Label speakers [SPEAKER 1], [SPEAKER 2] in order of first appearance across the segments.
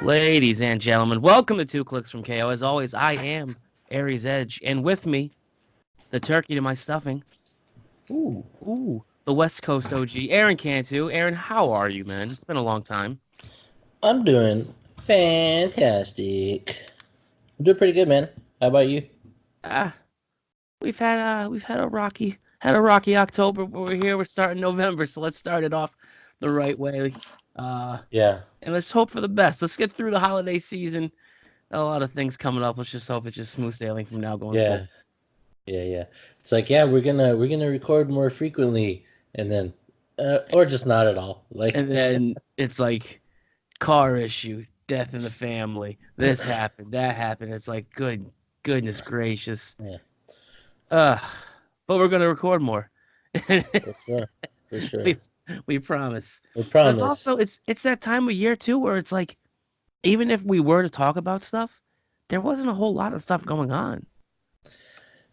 [SPEAKER 1] Ladies and gentlemen, welcome to Two Clicks from KO. As always, I am Aries Edge, and with me, the turkey to my stuffing.
[SPEAKER 2] Ooh,
[SPEAKER 1] The West Coast OG, Aaron Cantu. Aaron, how are you, man? It's been a long time.
[SPEAKER 2] I'm doing fantastic. I'm doing pretty good, man. How about you?
[SPEAKER 1] Ah, we've had a rocky October, but we're here. We're starting November, so let's start it off the right way. Uh,
[SPEAKER 2] Yeah,
[SPEAKER 1] and let's hope for the best. Let's get through the holiday season. A lot of things coming up. Let's just hope it's just smooth sailing from now going forward.
[SPEAKER 2] yeah, yeah. It's like, yeah, we're gonna record more frequently, and then, or just not at all. Like,
[SPEAKER 1] And then it's like car issue, death in the family, this happened, that happened. It's like, goodness gracious.
[SPEAKER 2] yeah,
[SPEAKER 1] Uh, but we're gonna record more.
[SPEAKER 2] for sure, for sure.
[SPEAKER 1] we we promise.
[SPEAKER 2] We
[SPEAKER 1] But it's
[SPEAKER 2] promise.
[SPEAKER 1] also it's that time of year too where it's like even if we were to talk about stuff, there wasn't a whole lot of stuff going on.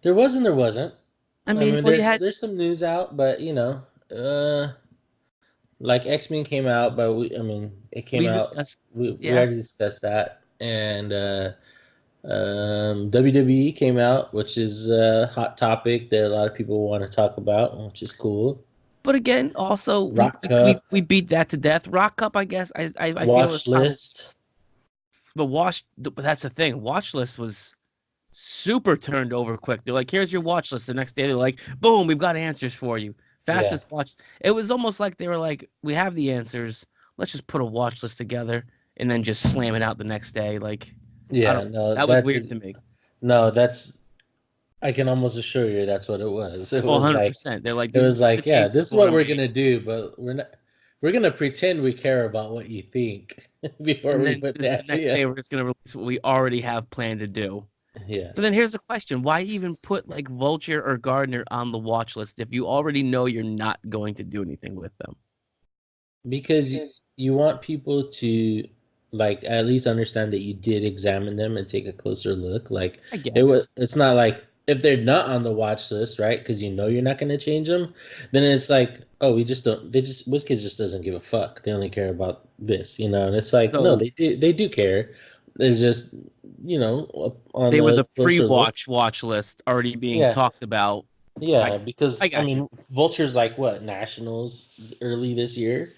[SPEAKER 2] There wasn't.
[SPEAKER 1] I
[SPEAKER 2] I
[SPEAKER 1] mean,
[SPEAKER 2] mean,
[SPEAKER 1] well you
[SPEAKER 2] there's
[SPEAKER 1] had
[SPEAKER 2] there's some news out, but like X-Men came out, but it came
[SPEAKER 1] we
[SPEAKER 2] out.
[SPEAKER 1] discussed
[SPEAKER 2] We
[SPEAKER 1] yeah.
[SPEAKER 2] already discussed that, and WWE came out, which is a hot topic that a lot of people want to talk about, which is cool.
[SPEAKER 1] But again, also we,
[SPEAKER 2] Rock
[SPEAKER 1] we we
[SPEAKER 2] Cup,
[SPEAKER 1] we beat that to death. Rock Cup, I guess I feel is
[SPEAKER 2] watch
[SPEAKER 1] probably
[SPEAKER 2] list.
[SPEAKER 1] but that's the thing. Watch list was super turned over quick. They're like, here's your watch list. The next day, they're like, boom, we've got answers for you.
[SPEAKER 2] Yeah,
[SPEAKER 1] Fastest watch. It was almost like they were like, we have the answers. Let's just put a watch list together and then just slam it out the next day. Like, I
[SPEAKER 2] yeah.
[SPEAKER 1] don't.
[SPEAKER 2] No,
[SPEAKER 1] That was weird to me.
[SPEAKER 2] no, that's. I can almost assure you that's what it was. It
[SPEAKER 1] Well,
[SPEAKER 2] was like,
[SPEAKER 1] 100%. They're like,
[SPEAKER 2] it was
[SPEAKER 1] this is the
[SPEAKER 2] like, yeah,
[SPEAKER 1] changes
[SPEAKER 2] this is
[SPEAKER 1] to what
[SPEAKER 2] what
[SPEAKER 1] I'm
[SPEAKER 2] we're
[SPEAKER 1] waiting.
[SPEAKER 2] gonna do, but we're not. We're gonna pretend we care about what you think before
[SPEAKER 1] And
[SPEAKER 2] we
[SPEAKER 1] then
[SPEAKER 2] put
[SPEAKER 1] this the
[SPEAKER 2] that.
[SPEAKER 1] next
[SPEAKER 2] Yeah,
[SPEAKER 1] day, we're just gonna release what we already have planned to do.
[SPEAKER 2] yeah.
[SPEAKER 1] But then here's the question: why even put like Vulture or Gardner on the watch list if you already know you're not going to do anything with them?
[SPEAKER 2] Because you want people to like at least understand that you did examine them and take a closer look. Like
[SPEAKER 1] I guess.
[SPEAKER 2] it's not like if they're not on the watch list, right? Because you know you're not going to change them, then it's like, oh, we just don't. They just WizKids just doesn't give a fuck. They only care about this, And it's like, no,
[SPEAKER 1] So
[SPEAKER 2] they do care. It's just on
[SPEAKER 1] they were
[SPEAKER 2] the
[SPEAKER 1] the
[SPEAKER 2] closer look.
[SPEAKER 1] pre-watch list already being
[SPEAKER 2] Yeah,
[SPEAKER 1] talked about. I
[SPEAKER 2] yeah.
[SPEAKER 1] I
[SPEAKER 2] Because I
[SPEAKER 1] got you.
[SPEAKER 2] mean, Vulture's like what nationals early this year.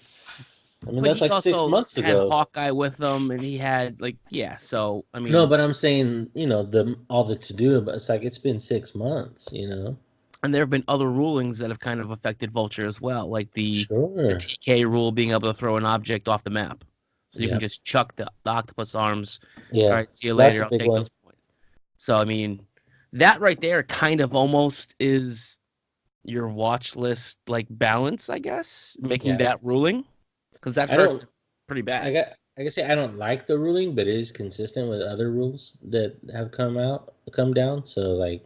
[SPEAKER 2] I mean,
[SPEAKER 1] But
[SPEAKER 2] that's
[SPEAKER 1] he
[SPEAKER 2] like six
[SPEAKER 1] also
[SPEAKER 2] months
[SPEAKER 1] had
[SPEAKER 2] ago.
[SPEAKER 1] Hawkeye with him, and he had like yeah. So I
[SPEAKER 2] No,
[SPEAKER 1] mean,
[SPEAKER 2] but I'm saying, the all the to do, but it's like it's been 6 months.
[SPEAKER 1] and there have been other rulings that have kind of affected Vulture as well, like the
[SPEAKER 2] Sure.
[SPEAKER 1] TK rule being able to throw an object off the map, so you can
[SPEAKER 2] Yep.
[SPEAKER 1] just chuck the octopus arms. All
[SPEAKER 2] Yeah.
[SPEAKER 1] right, see you
[SPEAKER 2] That's
[SPEAKER 1] later.
[SPEAKER 2] a
[SPEAKER 1] I'll
[SPEAKER 2] big
[SPEAKER 1] take
[SPEAKER 2] one.
[SPEAKER 1] those points. So I mean, that right there kind of almost is your watch list like balance, I guess, making
[SPEAKER 2] Yeah.
[SPEAKER 1] that ruling because that
[SPEAKER 2] I
[SPEAKER 1] hurts
[SPEAKER 2] don't
[SPEAKER 1] him pretty
[SPEAKER 2] I
[SPEAKER 1] bad.
[SPEAKER 2] got I guess say I don't like the ruling, but it is consistent with other rules that have come down, so like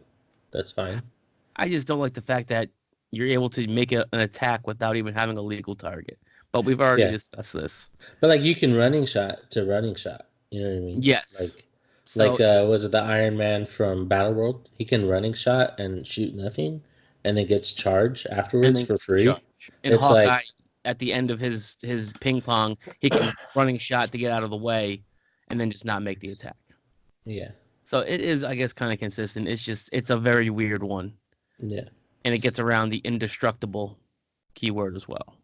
[SPEAKER 2] that's fine.
[SPEAKER 1] I just don't like the fact that you're able to make an attack without even having a legal target. But we've already
[SPEAKER 2] Yeah.
[SPEAKER 1] discussed this.
[SPEAKER 2] But like you can running shot to running shot. You know what I mean?
[SPEAKER 1] Yes.
[SPEAKER 2] Like
[SPEAKER 1] So
[SPEAKER 2] was it the Iron Man from Battle World? He can running shot and shoot nothing and then gets charged
[SPEAKER 1] and
[SPEAKER 2] afterwards
[SPEAKER 1] then
[SPEAKER 2] for
[SPEAKER 1] gets the
[SPEAKER 2] free.
[SPEAKER 1] charge. In
[SPEAKER 2] It's
[SPEAKER 1] Hawkeye,
[SPEAKER 2] like,
[SPEAKER 1] at the end of his ping pong, he can running shot to get out of the way, and then just not make the attack.
[SPEAKER 2] yeah,
[SPEAKER 1] So it is, I guess, kind of consistent. It's a very weird one,
[SPEAKER 2] yeah,
[SPEAKER 1] and it gets around the indestructible keyword as well.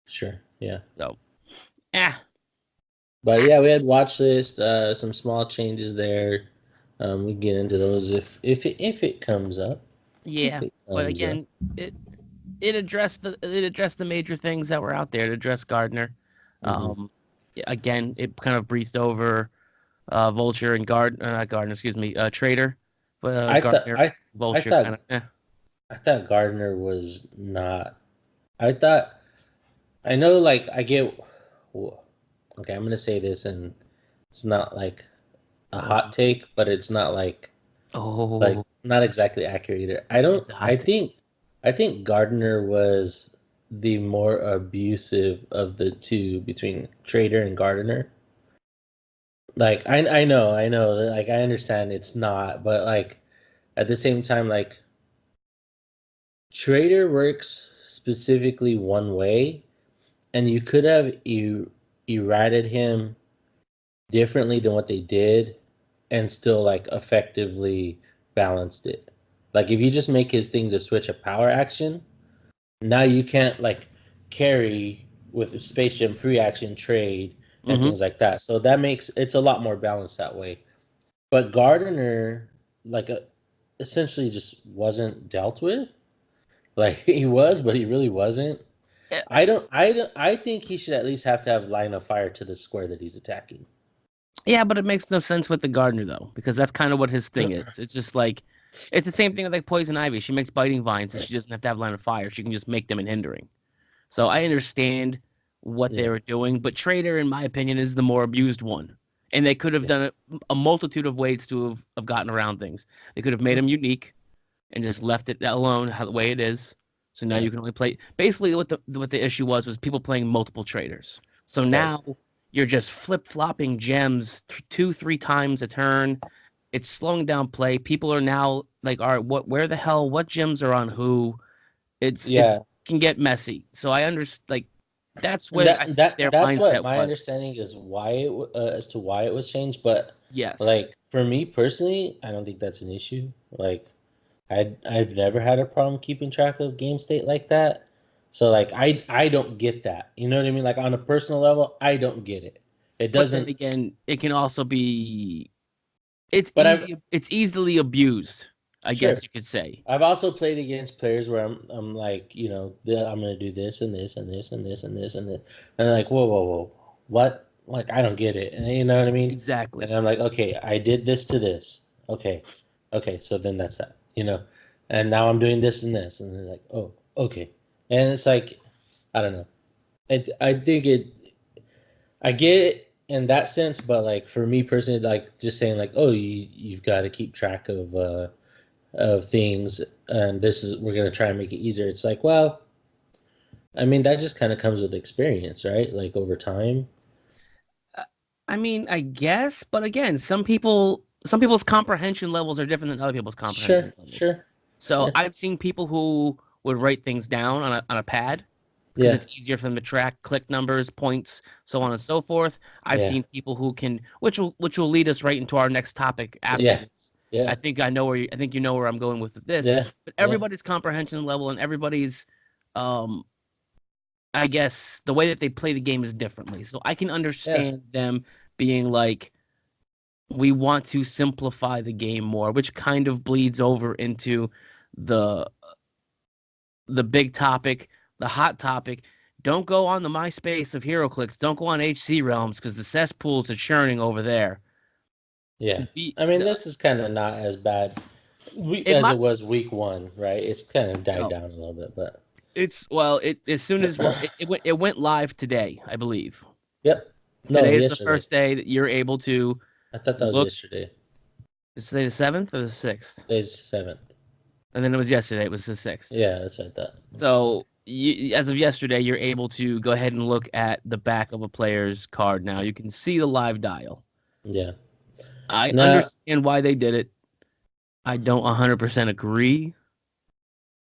[SPEAKER 2] sure, yeah.
[SPEAKER 1] So ah,
[SPEAKER 2] But yeah, we had watch list, some small changes there. We can get into those if it comes up. If
[SPEAKER 1] yeah.
[SPEAKER 2] it
[SPEAKER 1] But
[SPEAKER 2] comes up.
[SPEAKER 1] again, it it addressed the major things that were out there. It addressed Gardner.
[SPEAKER 2] Hmm.
[SPEAKER 1] Um, again, it kind of breezed over Vulture and not Gardner, excuse me, Trader, but
[SPEAKER 2] I thought
[SPEAKER 1] Gardner,
[SPEAKER 2] I I
[SPEAKER 1] Vulture, kind
[SPEAKER 2] thought
[SPEAKER 1] of.
[SPEAKER 2] I thought Gardner was not. I thought I know like I get. Okay, I'm gonna say this, and it's not like a hot
[SPEAKER 1] Oh,
[SPEAKER 2] take, but it's not like
[SPEAKER 1] oh,
[SPEAKER 2] not exactly accurate either. I don't.
[SPEAKER 1] it's a hot take.
[SPEAKER 2] I think Gardner was the more abusive of the two between Trader and Gardner. Like I know, like I understand it's not, but like at the same time, like Trader works specifically one way, and you could have errated him differently than what they did and still like effectively balanced it. Like if you just make his thing to switch a power action, now you can't like carry with Space Jam free action trade and
[SPEAKER 1] Mm-hmm.
[SPEAKER 2] things like that. So that makes it's a lot more balanced that way. But Gardner like essentially just wasn't dealt with. Like he was, but he really wasn't. I think he should at least have to have line of fire to the square that he's attacking.
[SPEAKER 1] Yeah, but it makes no sense with the gardener though, because that's kind of what his thing is. It's just like it's the same thing with like poison ivy. She makes biting vines, and she doesn't have to have line of fire. She can just make them and hindering. So I understand what they
[SPEAKER 2] Yeah,
[SPEAKER 1] were doing, but Trader, in my opinion, is the more abused one. And they could have
[SPEAKER 2] yeah,
[SPEAKER 1] done it a multitude of ways to have gotten around things. They could have made him unique and just left it alone how the way it is. So now
[SPEAKER 2] yeah.
[SPEAKER 1] you can only play. Basically, what the issue was people playing multiple traders. So
[SPEAKER 2] Right.
[SPEAKER 1] now you're just flip flopping gems 2, 3 times a turn. It's slowing down play. People are now like, all right, where the hell, what gems are on who? It's
[SPEAKER 2] Yeah,
[SPEAKER 1] can get messy. So I understand. Like that's
[SPEAKER 2] and
[SPEAKER 1] where I think their
[SPEAKER 2] that's what
[SPEAKER 1] mindset
[SPEAKER 2] my
[SPEAKER 1] was.
[SPEAKER 2] understanding is why as to why it was changed. But
[SPEAKER 1] Yes.
[SPEAKER 2] like for me personally, I don't think that's an issue. Like I've never had a problem keeping track of game state like that. So like I don't get that. You know what I mean? Like on a personal level, I don't get it. It
[SPEAKER 1] But then
[SPEAKER 2] doesn't.
[SPEAKER 1] again, it can also be it's
[SPEAKER 2] But I've
[SPEAKER 1] easy it's easily abused, I
[SPEAKER 2] sure.
[SPEAKER 1] guess you could say.
[SPEAKER 2] I've also played against players where I'm like, I'm gonna do this and this and this and this and this and this, and they're like, whoa, what? Like I don't get it, and you know what I mean? And
[SPEAKER 1] Exactly.
[SPEAKER 2] I'm like, okay, I did this to this, okay, so then that's that, and now I'm doing this and this, and they're like, oh, okay, and it's like, I don't know, I think I get it in that sense, but like for me personally, like just saying like, oh, you've got to keep track of things, and this is we're gonna try and make it easier. It's like, well, I mean, that just kind of comes with experience, right? Like over time.
[SPEAKER 1] Uh, I mean, I guess, but again, some people's comprehension levels are different than other people's
[SPEAKER 2] Sure,
[SPEAKER 1] comprehension levels.
[SPEAKER 2] sure,
[SPEAKER 1] So
[SPEAKER 2] yeah,
[SPEAKER 1] I've seen people who would write things down on a pad because
[SPEAKER 2] yeah,
[SPEAKER 1] it's easier for them to track click numbers, points, so on and so forth. I've
[SPEAKER 2] yeah,
[SPEAKER 1] seen people who can, which will lead us right into our next topic after
[SPEAKER 2] yeah,
[SPEAKER 1] this.
[SPEAKER 2] yeah,
[SPEAKER 1] I think you know where I'm going with this.
[SPEAKER 2] yeah,
[SPEAKER 1] But
[SPEAKER 2] yeah,
[SPEAKER 1] everybody's comprehension level and everybody's, um, I guess the way that they play the game is differently. So I can
[SPEAKER 2] yeah,
[SPEAKER 1] understand them being like, we want to simplify the game more, which kind of bleeds over into the the big topic, the hot topic. Don't go on the MySpace of HeroClix. Don't go on HC Realms because the cesspools are churning over there.
[SPEAKER 2] yeah.
[SPEAKER 1] Be,
[SPEAKER 2] I mean,
[SPEAKER 1] the,
[SPEAKER 2] this is kind of not as bad
[SPEAKER 1] it
[SPEAKER 2] as
[SPEAKER 1] might
[SPEAKER 2] it was week one, right? It's kind of died
[SPEAKER 1] go.
[SPEAKER 2] down a little bit, but
[SPEAKER 1] It's well, it as soon as it went live today, I believe.
[SPEAKER 2] yep. No,
[SPEAKER 1] Today is the
[SPEAKER 2] yesterday.
[SPEAKER 1] first day that you're able to
[SPEAKER 2] I thought that was
[SPEAKER 1] look.
[SPEAKER 2] yesterday.
[SPEAKER 1] Is today the 7th or the 6th?
[SPEAKER 2] Today's 7th.
[SPEAKER 1] And then it was yesterday. It was the 6th.
[SPEAKER 2] Yeah, that's what I thought.
[SPEAKER 1] So as of yesterday, you're able to go ahead and look at the back of a player's card now. You can see the live dial.
[SPEAKER 2] Yeah.
[SPEAKER 1] I
[SPEAKER 2] Now,
[SPEAKER 1] understand why they did it. I don't 100% agree.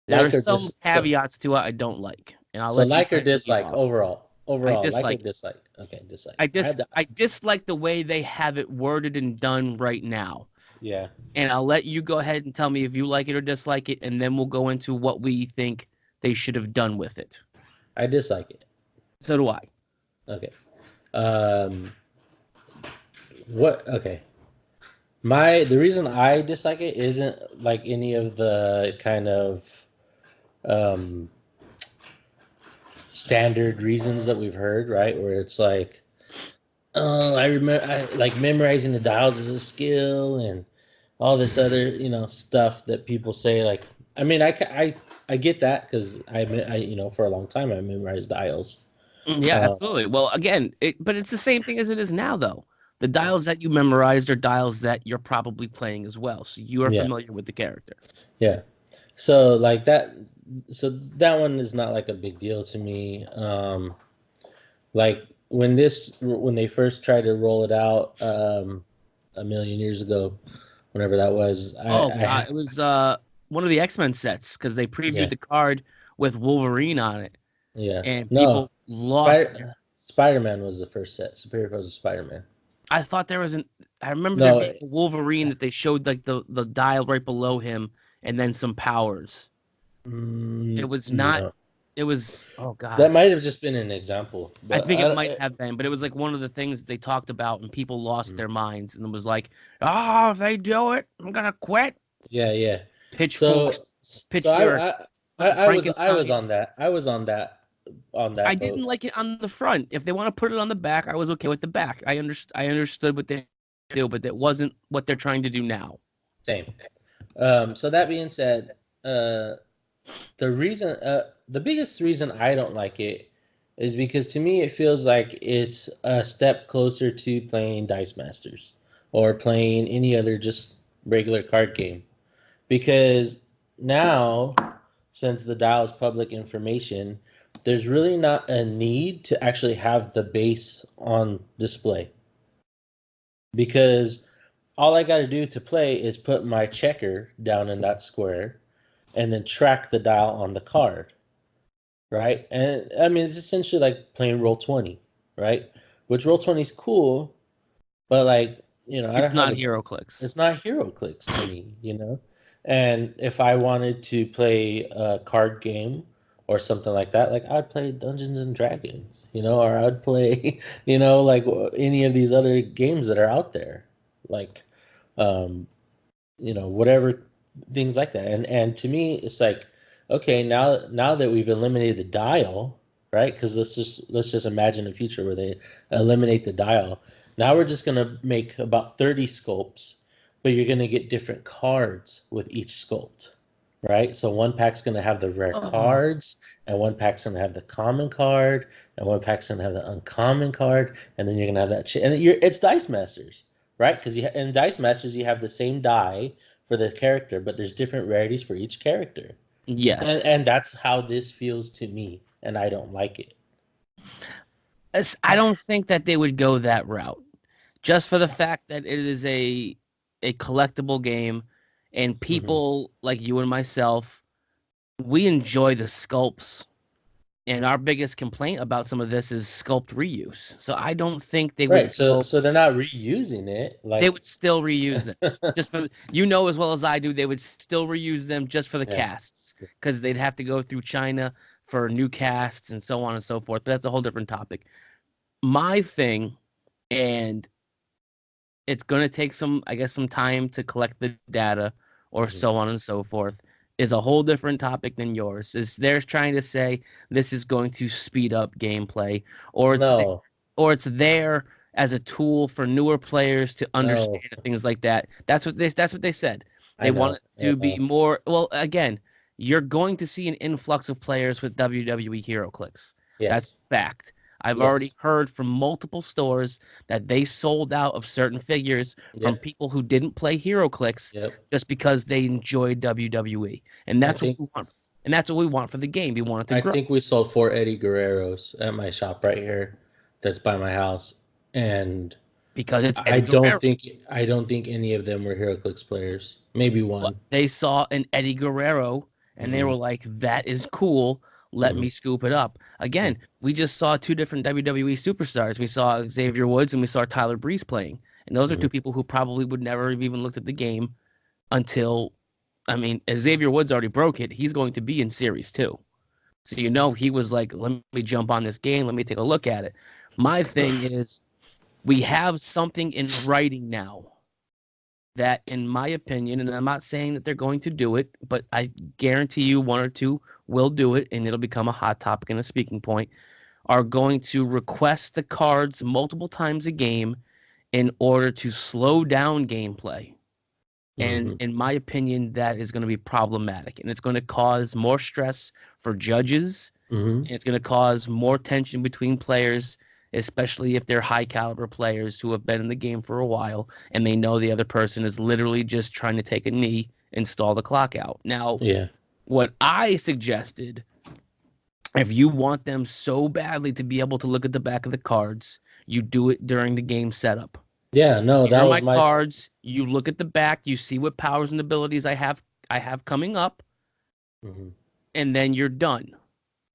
[SPEAKER 1] There are
[SPEAKER 2] like or
[SPEAKER 1] some
[SPEAKER 2] dis so
[SPEAKER 1] caveats to it I don't like, and I'll
[SPEAKER 2] so
[SPEAKER 1] let you
[SPEAKER 2] like
[SPEAKER 1] go
[SPEAKER 2] or
[SPEAKER 1] ahead and lead
[SPEAKER 2] dislike
[SPEAKER 1] off.
[SPEAKER 2] overall.
[SPEAKER 1] I
[SPEAKER 2] Overall, like or
[SPEAKER 1] dislike it.
[SPEAKER 2] dislike. Okay, dislike.
[SPEAKER 1] I
[SPEAKER 2] I
[SPEAKER 1] dis
[SPEAKER 2] had the
[SPEAKER 1] I dislike the way they have it worded and done right now.
[SPEAKER 2] yeah.
[SPEAKER 1] And I'll let you go ahead and tell me if you like it or dislike it, and then we'll go into what we think they should have done with it.
[SPEAKER 2] I dislike it.
[SPEAKER 1] So do I.
[SPEAKER 2] Okay. Um what okay. The reason I dislike it isn't like any of the kind of um standard reasons that we've heard, right? Where it's like, oh, I remember I like memorizing the dials is a skill and all this other, stuff that people say like I mean, I get that because for a long time I memorized dials.
[SPEAKER 1] Yeah,
[SPEAKER 2] Uh,
[SPEAKER 1] absolutely. Well, again, but it's the same thing as it is now, though. The dials that you memorized are dials that you're probably playing as well, so you are
[SPEAKER 2] yeah,
[SPEAKER 1] familiar with the character.
[SPEAKER 2] yeah. So like that, so that one is not like a big deal to me. Like when they first tried to roll it out, a million years ago, whenever that was,
[SPEAKER 1] Oh God, it was one of the X-Men sets because they previewed
[SPEAKER 2] yeah,
[SPEAKER 1] the card with Wolverine on it,
[SPEAKER 2] yeah.
[SPEAKER 1] and
[SPEAKER 2] No,
[SPEAKER 1] people lost their.
[SPEAKER 2] Spider Man was the first set. Superior Foes of Spider Man.
[SPEAKER 1] I thought there was I remember there
[SPEAKER 2] No,
[SPEAKER 1] being a Wolverine that they showed like the dial right below him, and then some powers. It was not.
[SPEAKER 2] no.
[SPEAKER 1] It was. Oh God.
[SPEAKER 2] That might have just been an example,
[SPEAKER 1] I
[SPEAKER 2] but
[SPEAKER 1] think it might have been, but it was like one of the things they talked about, and people lost
[SPEAKER 2] mm,
[SPEAKER 1] their minds, and it was like, "Oh, if they do it, I'm gonna quit."
[SPEAKER 2] yeah, yeah. So,
[SPEAKER 1] Pitchforks,
[SPEAKER 2] so
[SPEAKER 1] pitchfork,
[SPEAKER 2] I was
[SPEAKER 1] Frankenstein.
[SPEAKER 2] on that. I was on
[SPEAKER 1] I
[SPEAKER 2] that
[SPEAKER 1] didn't
[SPEAKER 2] boat.
[SPEAKER 1] like it on the front. If they want to put it on the back, I was okay with the back. I understood what they do, but that wasn't what they're trying to do now.
[SPEAKER 2] Same. So that being said, uh, the biggest reason I don't like it is because to me it feels like it's a step closer to playing Dice Masters or playing any other just regular card game. Because now, since the dial is public information, there's really not a need to actually have the base on display. Because all I got to do to play is put my checker down in that square and then track the dial on the card, right? And I mean, it's essentially like playing Roll 20, right? Which Roll 20 is cool, but like, I
[SPEAKER 1] It's
[SPEAKER 2] don't have
[SPEAKER 1] not
[SPEAKER 2] a,
[SPEAKER 1] hero clicks.
[SPEAKER 2] it's not hero clicks to me. And if I wanted to play a card game or something like that, like I'd play Dungeons and Dragons, or I'd play, like any of these other games that are out there, like, um, whatever things like that. And to me, it's like, okay, now that we've eliminated the dial, right? Because let's just imagine a future where they eliminate the dial. Now we're just gonna make about 30 sculpts, but you're gonna get different cards with each sculpt, right? So one pack's gonna have the rare
[SPEAKER 1] Oh,
[SPEAKER 2] cards, and one pack's gonna have the common card, and one pack's gonna have the uncommon card, and then you're gonna have that. And it's Dice Masters, right? Because in Dice Masters you have the same die for the character, but there's different rarities for each character. And
[SPEAKER 1] yes.
[SPEAKER 2] and that's how this feels to me, and I don't like it.
[SPEAKER 1] I don't think that they would go that route, just for the fact that it is a collectible game, and
[SPEAKER 2] Hmm.
[SPEAKER 1] people like you and myself, we enjoy the sculpts. And our biggest complaint about some of this is sculpt reuse. So I don't think they
[SPEAKER 2] Right.
[SPEAKER 1] would
[SPEAKER 2] So
[SPEAKER 1] go.
[SPEAKER 2] so they're not reusing it
[SPEAKER 1] They
[SPEAKER 2] like
[SPEAKER 1] would still reuse them. Just for as well as I do, they would still reuse them just for the
[SPEAKER 2] yeah.
[SPEAKER 1] casts because they'd have to go through China for new casts and so on and so forth. But that's a whole different topic. My thing, and it's going to take I guess, some time to collect the data or
[SPEAKER 2] Hmm.
[SPEAKER 1] so on and so forth, is a whole different topic than yours. Is they're trying to say this is going to speed up gameplay, or
[SPEAKER 2] No,
[SPEAKER 1] it's there as a tool for newer players to
[SPEAKER 2] no,
[SPEAKER 1] understand things like that. That's what they said.
[SPEAKER 2] I
[SPEAKER 1] They want
[SPEAKER 2] know.
[SPEAKER 1] it to be more, well, again, you're going to see an influx of players with WWE Hero Clicks. That's
[SPEAKER 2] Yes.
[SPEAKER 1] fact. I've already
[SPEAKER 2] Yes.
[SPEAKER 1] heard from multiple stores that they sold out of certain figures from
[SPEAKER 2] Yep.
[SPEAKER 1] people who didn't play Hero Clicks
[SPEAKER 2] Yep.
[SPEAKER 1] just because they enjoyed WWE. And
[SPEAKER 2] I
[SPEAKER 1] that's what
[SPEAKER 2] think
[SPEAKER 1] we want. And that's what we want for the game. We want it to
[SPEAKER 2] I
[SPEAKER 1] grow
[SPEAKER 2] think we sold 4 Eddie Guerreros at my shop right here that's by my house. And
[SPEAKER 1] because it's
[SPEAKER 2] I
[SPEAKER 1] Eddie
[SPEAKER 2] don't
[SPEAKER 1] Guerrero.
[SPEAKER 2] think I don't think any of them were HeroClix players. Maybe one.
[SPEAKER 1] They saw an Eddie Guerrero and they
[SPEAKER 2] Hmm.
[SPEAKER 1] were like, that is cool. Let
[SPEAKER 2] Hmm.
[SPEAKER 1] me scoop it up. Again, we just saw two different WWE superstars. We saw Xavier Woods and we saw Tyler Breeze playing. And those are
[SPEAKER 2] Hmm.
[SPEAKER 1] two people who probably would never have even looked at the game until, I mean, Xavier Woods already broke it. He's going to be in series two. So he was like, let me jump on this game. Let me take a look at it. My thing is, we have something in writing now that, in my opinion, and I'm not saying that they're going to do it, but I guarantee you one or two will do it, and it'll become a hot topic and a speaking point, are going to request the cards multiple times a game in order to slow down gameplay. And
[SPEAKER 2] Hmm.
[SPEAKER 1] in my opinion, that is going to be problematic, and it's going to cause more stress for judges,
[SPEAKER 2] Hmm.
[SPEAKER 1] and it's going to cause more tension between players, especially if they're high caliber players who have been in the game for a while and they know the other person is literally just trying to take a knee and stall the clock out. Now,
[SPEAKER 2] Yeah.
[SPEAKER 1] what I suggested, if you want them so badly to be able to look at the back of the cards, you do it during the game setup.
[SPEAKER 2] Yeah. No,
[SPEAKER 1] Here
[SPEAKER 2] that
[SPEAKER 1] are
[SPEAKER 2] was
[SPEAKER 1] my
[SPEAKER 2] my.
[SPEAKER 1] cards. You look at the back, you see what powers and abilities I have coming up,
[SPEAKER 2] Hmm.
[SPEAKER 1] and then you're done.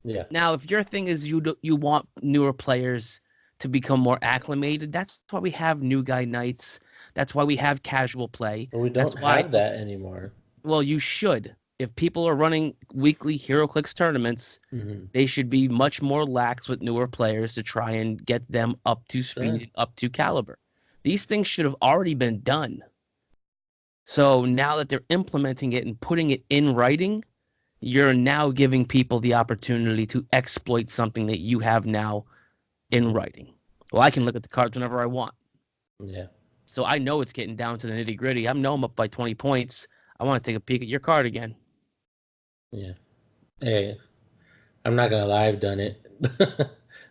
[SPEAKER 2] Yeah.
[SPEAKER 1] Now, if your thing is you want newer players to become more acclimated. That's why we have new guy nights. That's why we have casual play.
[SPEAKER 2] But we
[SPEAKER 1] That's
[SPEAKER 2] don't
[SPEAKER 1] why,
[SPEAKER 2] have that anymore.
[SPEAKER 1] well, you should. If people are running weekly HeroClix tournaments,
[SPEAKER 2] Mm-hmm.
[SPEAKER 1] they should be much more lax with newer players to try and get them up to
[SPEAKER 2] Sure.
[SPEAKER 1] speed, up to caliber. These things should have already been done. So now that they're implementing it and putting it in writing, you're now giving people the opportunity to exploit something that you have now in writing. Well, I can look at the cards whenever I want.
[SPEAKER 2] Yeah.
[SPEAKER 1] So I know it's getting down to the nitty gritty. I know I'm up by 20 points. I want to take a peek at your card again.
[SPEAKER 2] Yeah. Hey, I'm not gonna lie, I've done it.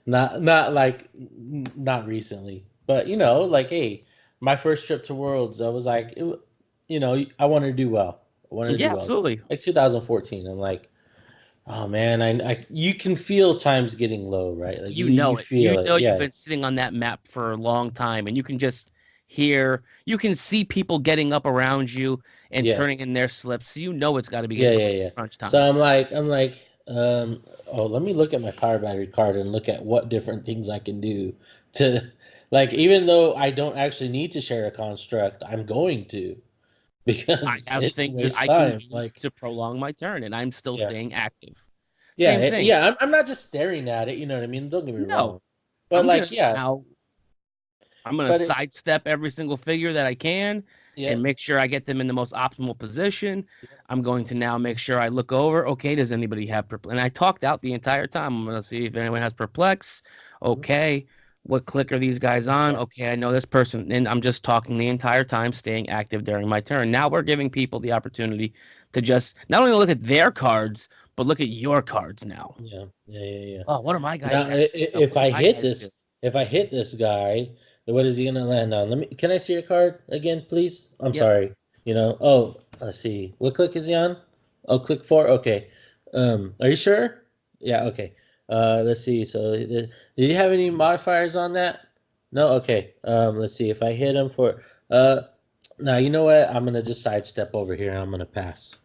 [SPEAKER 2] Not recently, but like, hey, my first trip to Worlds, I was like, I wanted to do well. I wanted to do
[SPEAKER 1] Yeah,
[SPEAKER 2] well.
[SPEAKER 1] absolutely.
[SPEAKER 2] Like 2014, I'm like, oh man, you can feel times getting low, right? Like you
[SPEAKER 1] It. You
[SPEAKER 2] feel it,
[SPEAKER 1] know you've
[SPEAKER 2] yeah,
[SPEAKER 1] been sitting on that map for a long time, and you can just you can see people getting up around you and
[SPEAKER 2] yeah,
[SPEAKER 1] turning in their slips. So you know it's got to be
[SPEAKER 2] yeah,
[SPEAKER 1] getting
[SPEAKER 2] yeah, yeah.
[SPEAKER 1] crunch
[SPEAKER 2] So
[SPEAKER 1] time.
[SPEAKER 2] oh, let me look at my power battery card and look at what different things I can do to, like, even though I don't actually need to share a construct, I'm going to
[SPEAKER 1] I
[SPEAKER 2] because
[SPEAKER 1] have
[SPEAKER 2] it
[SPEAKER 1] things that
[SPEAKER 2] wastes
[SPEAKER 1] I can
[SPEAKER 2] time.
[SPEAKER 1] do
[SPEAKER 2] Like,
[SPEAKER 1] to prolong my turn, and I'm still
[SPEAKER 2] yeah,
[SPEAKER 1] staying active.
[SPEAKER 2] yeah,
[SPEAKER 1] Same thing.
[SPEAKER 2] yeah. I'm not just staring at it. You know what I mean? Don't get me
[SPEAKER 1] No,
[SPEAKER 2] wrong, but
[SPEAKER 1] I'm gonna
[SPEAKER 2] like, yeah,
[SPEAKER 1] now I'm gonna
[SPEAKER 2] but it,
[SPEAKER 1] sidestep every single figure that I can
[SPEAKER 2] yeah,
[SPEAKER 1] and make sure I get them in the most optimal position. I'm going to now make sure I look over. Okay, does anybody have perplex? And I talked out the entire time. I'm gonna see if anyone has perplex.
[SPEAKER 2] mhm,
[SPEAKER 1] Okay, what click are these guys on?
[SPEAKER 2] yeah,
[SPEAKER 1] Okay, I know this person, and I'm just talking the entire time, staying active during my turn. Now we're giving people the opportunity to just not only look at their cards, but look at your cards now.
[SPEAKER 2] yeah, yeah, yeah, yeah.
[SPEAKER 1] Oh, what are my guys
[SPEAKER 2] Now,
[SPEAKER 1] at?
[SPEAKER 2] if
[SPEAKER 1] What do
[SPEAKER 2] I
[SPEAKER 1] my
[SPEAKER 2] hit
[SPEAKER 1] guys do?
[SPEAKER 2] this, if I hit this guy, then what is he gonna land on? Let me. Can I see your card again, please? I'm
[SPEAKER 1] Yep.
[SPEAKER 2] sorry. Oh, let's see. What click is he on? Oh, click 4. Okay. Are you sure? Yeah. Okay. Let's see. So, did you have any modifiers on that? No. Okay. Let's see. If I hit him for, now you know what? I'm gonna just sidestep over here. And I'm gonna pass.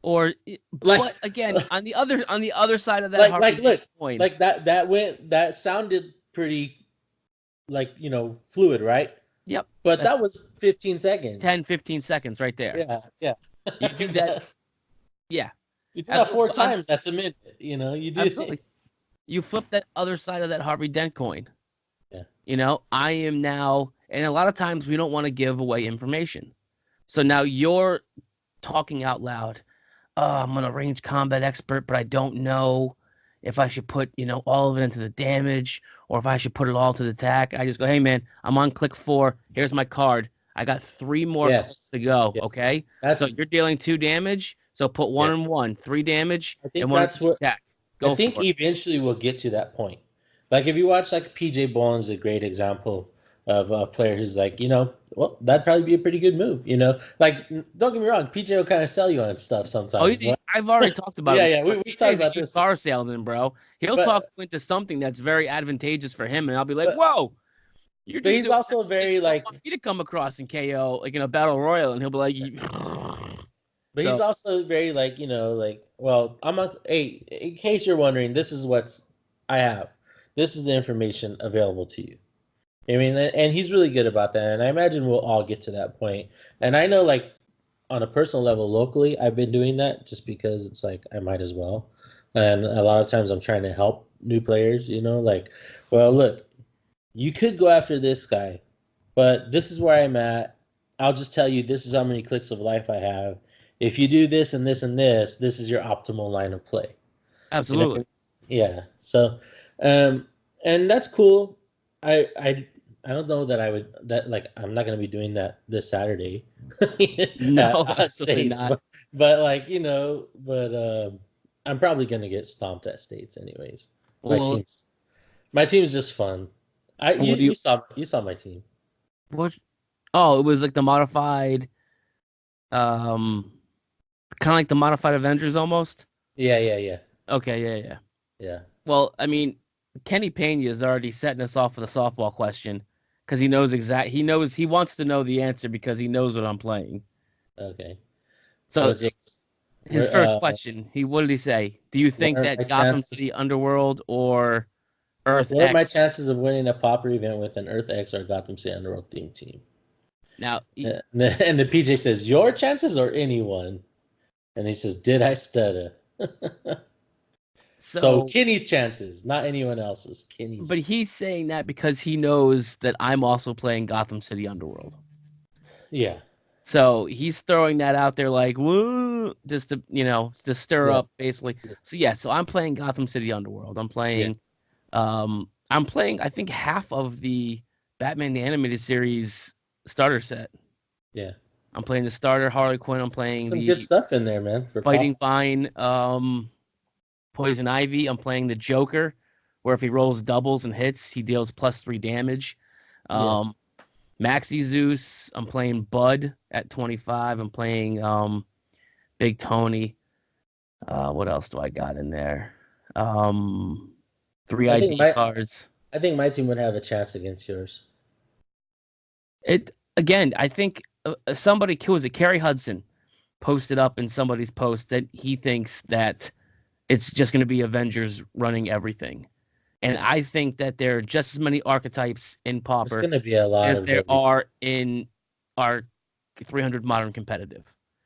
[SPEAKER 1] Or,
[SPEAKER 2] Like,
[SPEAKER 1] but again, on the other side of that Harvey Dent
[SPEAKER 2] look,
[SPEAKER 1] coin,
[SPEAKER 2] like that sounded pretty, like, fluid, right?
[SPEAKER 1] yep,
[SPEAKER 2] But that
[SPEAKER 1] that's
[SPEAKER 2] was 15 seconds.
[SPEAKER 1] 10, 15 seconds right there.
[SPEAKER 2] Yeah, yeah.
[SPEAKER 1] You do that, yeah,
[SPEAKER 2] You do that
[SPEAKER 1] absolutely.
[SPEAKER 2] four times, that's a minute. You do.
[SPEAKER 1] Absolutely. You flip that other side of that Harvey Dent coin.
[SPEAKER 2] Yeah.
[SPEAKER 1] I am now, and a lot of times we don't want to give away information. So now you're talking out loud. Oh, I'm an range combat expert, but I don't know if I should put, all of it into the damage or if I should put it all to the attack. I just go, hey man, I'm on click 4. Here's my card. I got 3 more clicks
[SPEAKER 2] Yes.
[SPEAKER 1] to go.
[SPEAKER 2] Yes.
[SPEAKER 1] Okay. So
[SPEAKER 2] That's
[SPEAKER 1] you're dealing 2 damage. So put 1
[SPEAKER 2] yeah.
[SPEAKER 1] and 1, 3 damage,
[SPEAKER 2] I
[SPEAKER 1] and
[SPEAKER 2] think
[SPEAKER 1] 1
[SPEAKER 2] that's
[SPEAKER 1] into
[SPEAKER 2] what
[SPEAKER 1] attack.
[SPEAKER 2] I
[SPEAKER 1] Go
[SPEAKER 2] think
[SPEAKER 1] for it.
[SPEAKER 2] eventually we'll get to that point. Like if you watch like PJ Bowen's a great example of a player who's like, well, that'd probably be a pretty good move. Like don't get me wrong, PJ will kind of sell you on stuff
[SPEAKER 1] Oh,
[SPEAKER 2] sometimes. But
[SPEAKER 1] I've already talked about
[SPEAKER 2] yeah,
[SPEAKER 1] it
[SPEAKER 2] yeah,
[SPEAKER 1] before.
[SPEAKER 2] we've talked
[SPEAKER 1] PJ's a
[SPEAKER 2] about
[SPEAKER 1] used
[SPEAKER 2] this.
[SPEAKER 1] car salesman, bro. He'll talk
[SPEAKER 2] But
[SPEAKER 1] you into something that's very advantageous for him, and I'll be like,
[SPEAKER 2] but
[SPEAKER 1] whoa, you're
[SPEAKER 2] but
[SPEAKER 1] just
[SPEAKER 2] he's
[SPEAKER 1] doing that
[SPEAKER 2] also
[SPEAKER 1] because
[SPEAKER 2] very
[SPEAKER 1] you don't
[SPEAKER 2] like
[SPEAKER 1] want me to come across and KO like in a battle royal, and he'll be like,
[SPEAKER 2] but he's
[SPEAKER 1] so
[SPEAKER 2] also very like, like, well, hey, in case you're wondering, this is what I have. This is the information available to you. I mean, and he's really good about that. And I imagine we'll all get to that point. And I know, like, on a personal level, locally, I've been doing that just because it's like I might as well. And a lot of times I'm trying to help new players, like, well, look, you could go after this guy, but this is where I'm at. I'll just tell you this is how many clicks of life I have. If you do this and this and this is your optimal line of play. You
[SPEAKER 1] absolutely.
[SPEAKER 2] know, yeah. So, um, and that's cool. I don't know that like I'm not gonna be doing that this Saturday
[SPEAKER 1] No,
[SPEAKER 2] at
[SPEAKER 1] absolutely
[SPEAKER 2] States,
[SPEAKER 1] not.
[SPEAKER 2] but like I'm probably gonna get stomped at States anyways. My
[SPEAKER 1] Well,
[SPEAKER 2] team's my team's just fun.
[SPEAKER 1] what do you?
[SPEAKER 2] You saw my team.
[SPEAKER 1] What? Oh, it was like the modified, um, kind of like the modified Avengers almost.
[SPEAKER 2] Yeah, yeah, yeah,
[SPEAKER 1] Okay, yeah, yeah.
[SPEAKER 2] yeah.
[SPEAKER 1] Well, I mean, Kenny Pena is already setting us off with a softball question because he knows he wants to know the answer because he knows what I'm playing.
[SPEAKER 2] Okay.
[SPEAKER 1] So
[SPEAKER 2] What's it?
[SPEAKER 1] his
[SPEAKER 2] Where
[SPEAKER 1] first question, what did he say? Do you
[SPEAKER 2] what
[SPEAKER 1] think
[SPEAKER 2] are my
[SPEAKER 1] that Gotham
[SPEAKER 2] chances?
[SPEAKER 1] City Underworld or Earth
[SPEAKER 2] What are my
[SPEAKER 1] X.
[SPEAKER 2] chances of winning a Pauper event with an Earth X or Gotham City Underworld theme team?
[SPEAKER 1] Now,
[SPEAKER 2] And the PJ says, your chances or anyone? And he says, did I stutter? So
[SPEAKER 1] so,
[SPEAKER 2] Kenny's chances, not anyone else's.
[SPEAKER 1] but
[SPEAKER 2] Kenny's.
[SPEAKER 1] he's saying that because he knows that I'm also playing Gotham City Underworld.
[SPEAKER 2] Yeah.
[SPEAKER 1] So he's throwing that out there like, woo, just to, to stir
[SPEAKER 2] Yeah.
[SPEAKER 1] up basically. So yeah, so I'm playing Gotham City Underworld.
[SPEAKER 2] Yeah.
[SPEAKER 1] I'm playing, I think, half of the Batman the Animated Series starter set.
[SPEAKER 2] Yeah.
[SPEAKER 1] I'm playing the starter Harley Quinn. I'm playing
[SPEAKER 2] Some good
[SPEAKER 1] the
[SPEAKER 2] stuff in there, man. For
[SPEAKER 1] Fighting
[SPEAKER 2] Pauper.
[SPEAKER 1] Vine, Poison Ivy. I'm playing the Joker, where if he rolls doubles and hits, he deals +3 damage.
[SPEAKER 2] Yeah.
[SPEAKER 1] Um, Maxi Zeus. I'm playing Bud at 25. I'm playing Big Tony. What else do I got in there? Three
[SPEAKER 2] I think
[SPEAKER 1] ID
[SPEAKER 2] my
[SPEAKER 1] cards.
[SPEAKER 2] I think my team would have a chance against yours.
[SPEAKER 1] It again. I think somebody who was it? Kerry Hudson posted up in somebody's post that he thinks that it's just going to be Avengers running everything, and I think that there are just as many archetypes in
[SPEAKER 2] There's
[SPEAKER 1] Pauper
[SPEAKER 2] gonna be a lot
[SPEAKER 1] as
[SPEAKER 2] of
[SPEAKER 1] there are in our 300 modern competitive.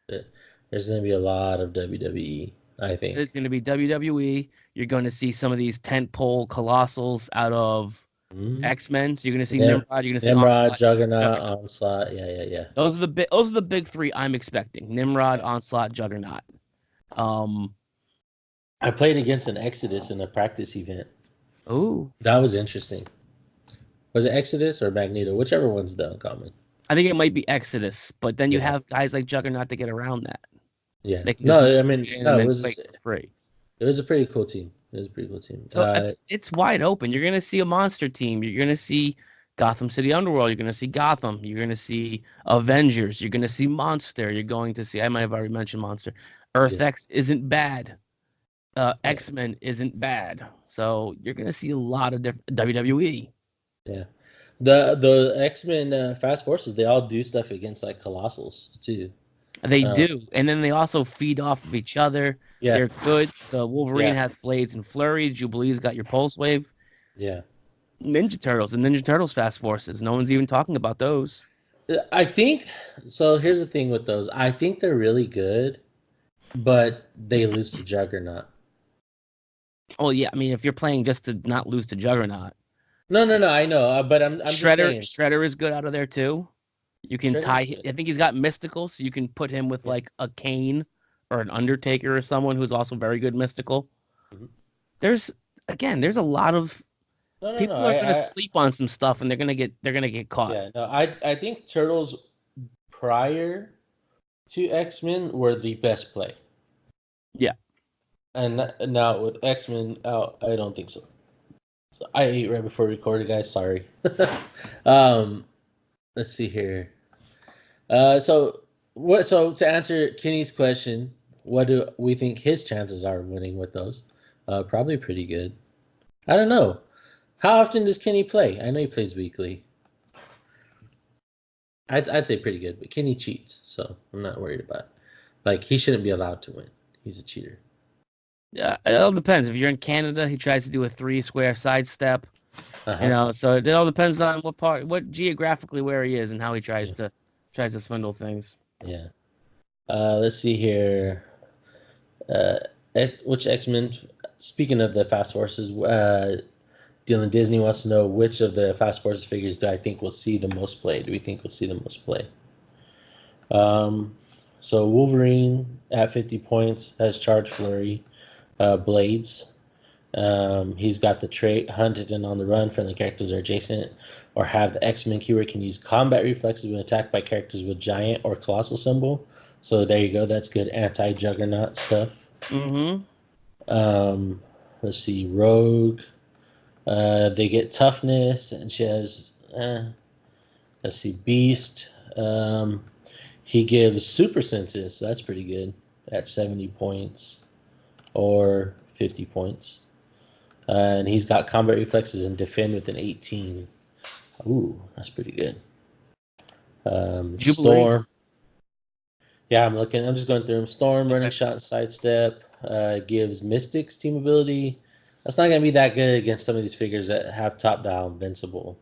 [SPEAKER 2] there's gonna be a lot of WWE, I
[SPEAKER 1] It's
[SPEAKER 2] think.
[SPEAKER 1] going to be WWE. You're going to see some of these tentpole colossals out of
[SPEAKER 2] Mm-hmm.
[SPEAKER 1] X-Men. So you're going to see
[SPEAKER 2] Nim-
[SPEAKER 1] Nimrod. You're going to see
[SPEAKER 2] Nimrod,
[SPEAKER 1] Onslaught. You're going to see
[SPEAKER 2] Juggernaut,
[SPEAKER 1] Juggernaut.
[SPEAKER 2] Onslaught. Yeah.
[SPEAKER 1] Those are the big three I'm expecting: Nimrod,
[SPEAKER 2] Yeah.
[SPEAKER 1] Onslaught, Juggernaut. Um.
[SPEAKER 2] I played against an Exodus in a practice event.
[SPEAKER 1] Oh,
[SPEAKER 2] That was interesting. Was it Exodus or Magneto? Whichever one's the uncommon.
[SPEAKER 1] I think it might be Exodus, but then you
[SPEAKER 2] Yeah.
[SPEAKER 1] have guys like Juggernaut to get around that.
[SPEAKER 2] Yeah.
[SPEAKER 1] They can just
[SPEAKER 2] No, I
[SPEAKER 1] name
[SPEAKER 2] mean,
[SPEAKER 1] him
[SPEAKER 2] no,
[SPEAKER 1] and play for free.
[SPEAKER 2] it was a pretty cool team. It was a pretty cool team.
[SPEAKER 1] So it's wide open. You're gonna see a monster team. You're gonna see Gotham City Underworld. You're gonna see Gotham. You're gonna see Avengers. You're gonna see Monster. You're going to see. I might have already mentioned Monster. Earth
[SPEAKER 2] Yeah.
[SPEAKER 1] X isn't bad.
[SPEAKER 2] Yeah.
[SPEAKER 1] X-Men isn't bad. So you're gonna see a lot of different WWE.
[SPEAKER 2] Yeah. The X-Men Fast Forces, they all do stuff against like Colossals too.
[SPEAKER 1] They
[SPEAKER 2] Um,
[SPEAKER 1] do, and then they also feed off of each other.
[SPEAKER 2] yeah.
[SPEAKER 1] They're good. The Wolverine
[SPEAKER 2] Yeah.
[SPEAKER 1] has blades and flurry. Jubilee's got your pulse wave.
[SPEAKER 2] Yeah.
[SPEAKER 1] Ninja Turtles and Ninja Turtles Fast Forces. No one's even talking about those.
[SPEAKER 2] I think so. Here's the thing with those. I think they're really good, but they lose to Juggernaut.
[SPEAKER 1] Oh yeah, I mean if you're playing just to not lose to Juggernaut,
[SPEAKER 2] No. I know, but I'm just saying.
[SPEAKER 1] Shredder is good out of there too. You can
[SPEAKER 2] Shredder's
[SPEAKER 1] tie.
[SPEAKER 2] good.
[SPEAKER 1] I think he's got mystical, so you can put him with
[SPEAKER 2] Yeah.
[SPEAKER 1] like a Kane or an Undertaker or someone who's also very good mystical.
[SPEAKER 2] Mhm.
[SPEAKER 1] There's a lot of
[SPEAKER 2] No.
[SPEAKER 1] people are gonna sleep on some stuff and they're gonna get caught.
[SPEAKER 2] Yeah. No. I think Turtles prior to X-Men were the best play,
[SPEAKER 1] Yeah.
[SPEAKER 2] and now with X-Men out, I don't think so. So I ate right before we recorded, guys. Sorry. um, let's see here. So what? So to answer Kenny's question, what do we think his chances are of winning with those? Probably pretty good. I don't know. How often does Kenny play? I know he plays weekly. I'd say pretty good, but Kenny cheats, so I'm not worried about it. Like he shouldn't be allowed to win. He's a cheater.
[SPEAKER 1] Yeah, it all depends. If you're in Canada, he tries to do a 3-square sidestep.
[SPEAKER 2] Uh-huh.
[SPEAKER 1] So it all depends on what geographically where he is and how he tries
[SPEAKER 2] Yeah.
[SPEAKER 1] to swindle things.
[SPEAKER 2] Yeah. Let's see here. Which X-Men? Speaking of the Fast Forces, Dylan Disney wants to know which of the Fast Forces figures do I think will see the most play? Do we think we'll see the most play? So Wolverine at 50 points has Charge Flurry, Blades. He's got the trait Hunted and On the Run. Friendly characters are adjacent or have the X-Men keyword, can use combat reflexes when attacked by characters with giant or colossal symbol. So there you go. That's good anti-Juggernaut stuff.
[SPEAKER 1] Mm-hmm.
[SPEAKER 2] Let's see. Rogue. They get toughness, and she has. Let's see. Beast. He gives super senses. So that's pretty good at 70 points or 50 points. And he's got combat reflexes and defend with an 18. Ooh, that's pretty good. Storm. Yeah, I'm just going through them. Storm, running shot, and sidestep. Gives Mystics team ability. That's not gonna be that good against some of these figures that have top down invincible.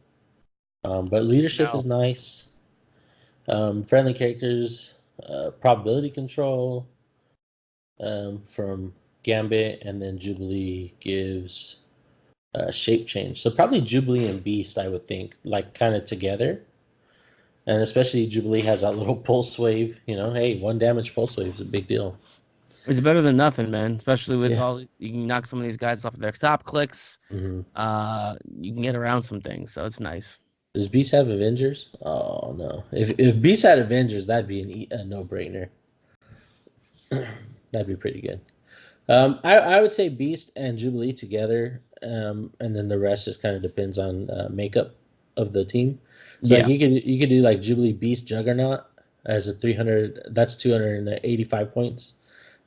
[SPEAKER 2] But leadership is
[SPEAKER 1] No.
[SPEAKER 2] nice. Friendly characters, probability control from Gambit, and then Jubilee gives shape change. So probably Jubilee and Beast, I would think, like kind of together. And especially Jubilee has that little pulse wave. Hey, 1 damage pulse wave is a big deal.
[SPEAKER 1] It's better than nothing, man. Especially with
[SPEAKER 2] Yeah.
[SPEAKER 1] all you can knock some of these guys off their top clicks.
[SPEAKER 2] Mm-hmm.
[SPEAKER 1] You can get around some things, so it's nice.
[SPEAKER 2] Does Beast have Avengers? Oh no! If Beast had Avengers, that'd be a no brainer. That'd be pretty good. I would say Beast and Jubilee together, and then the rest just kind of depends on makeup of the team. So like
[SPEAKER 1] Yeah.
[SPEAKER 2] you could do like Jubilee Beast Juggernaut as a 300. That's 285 points,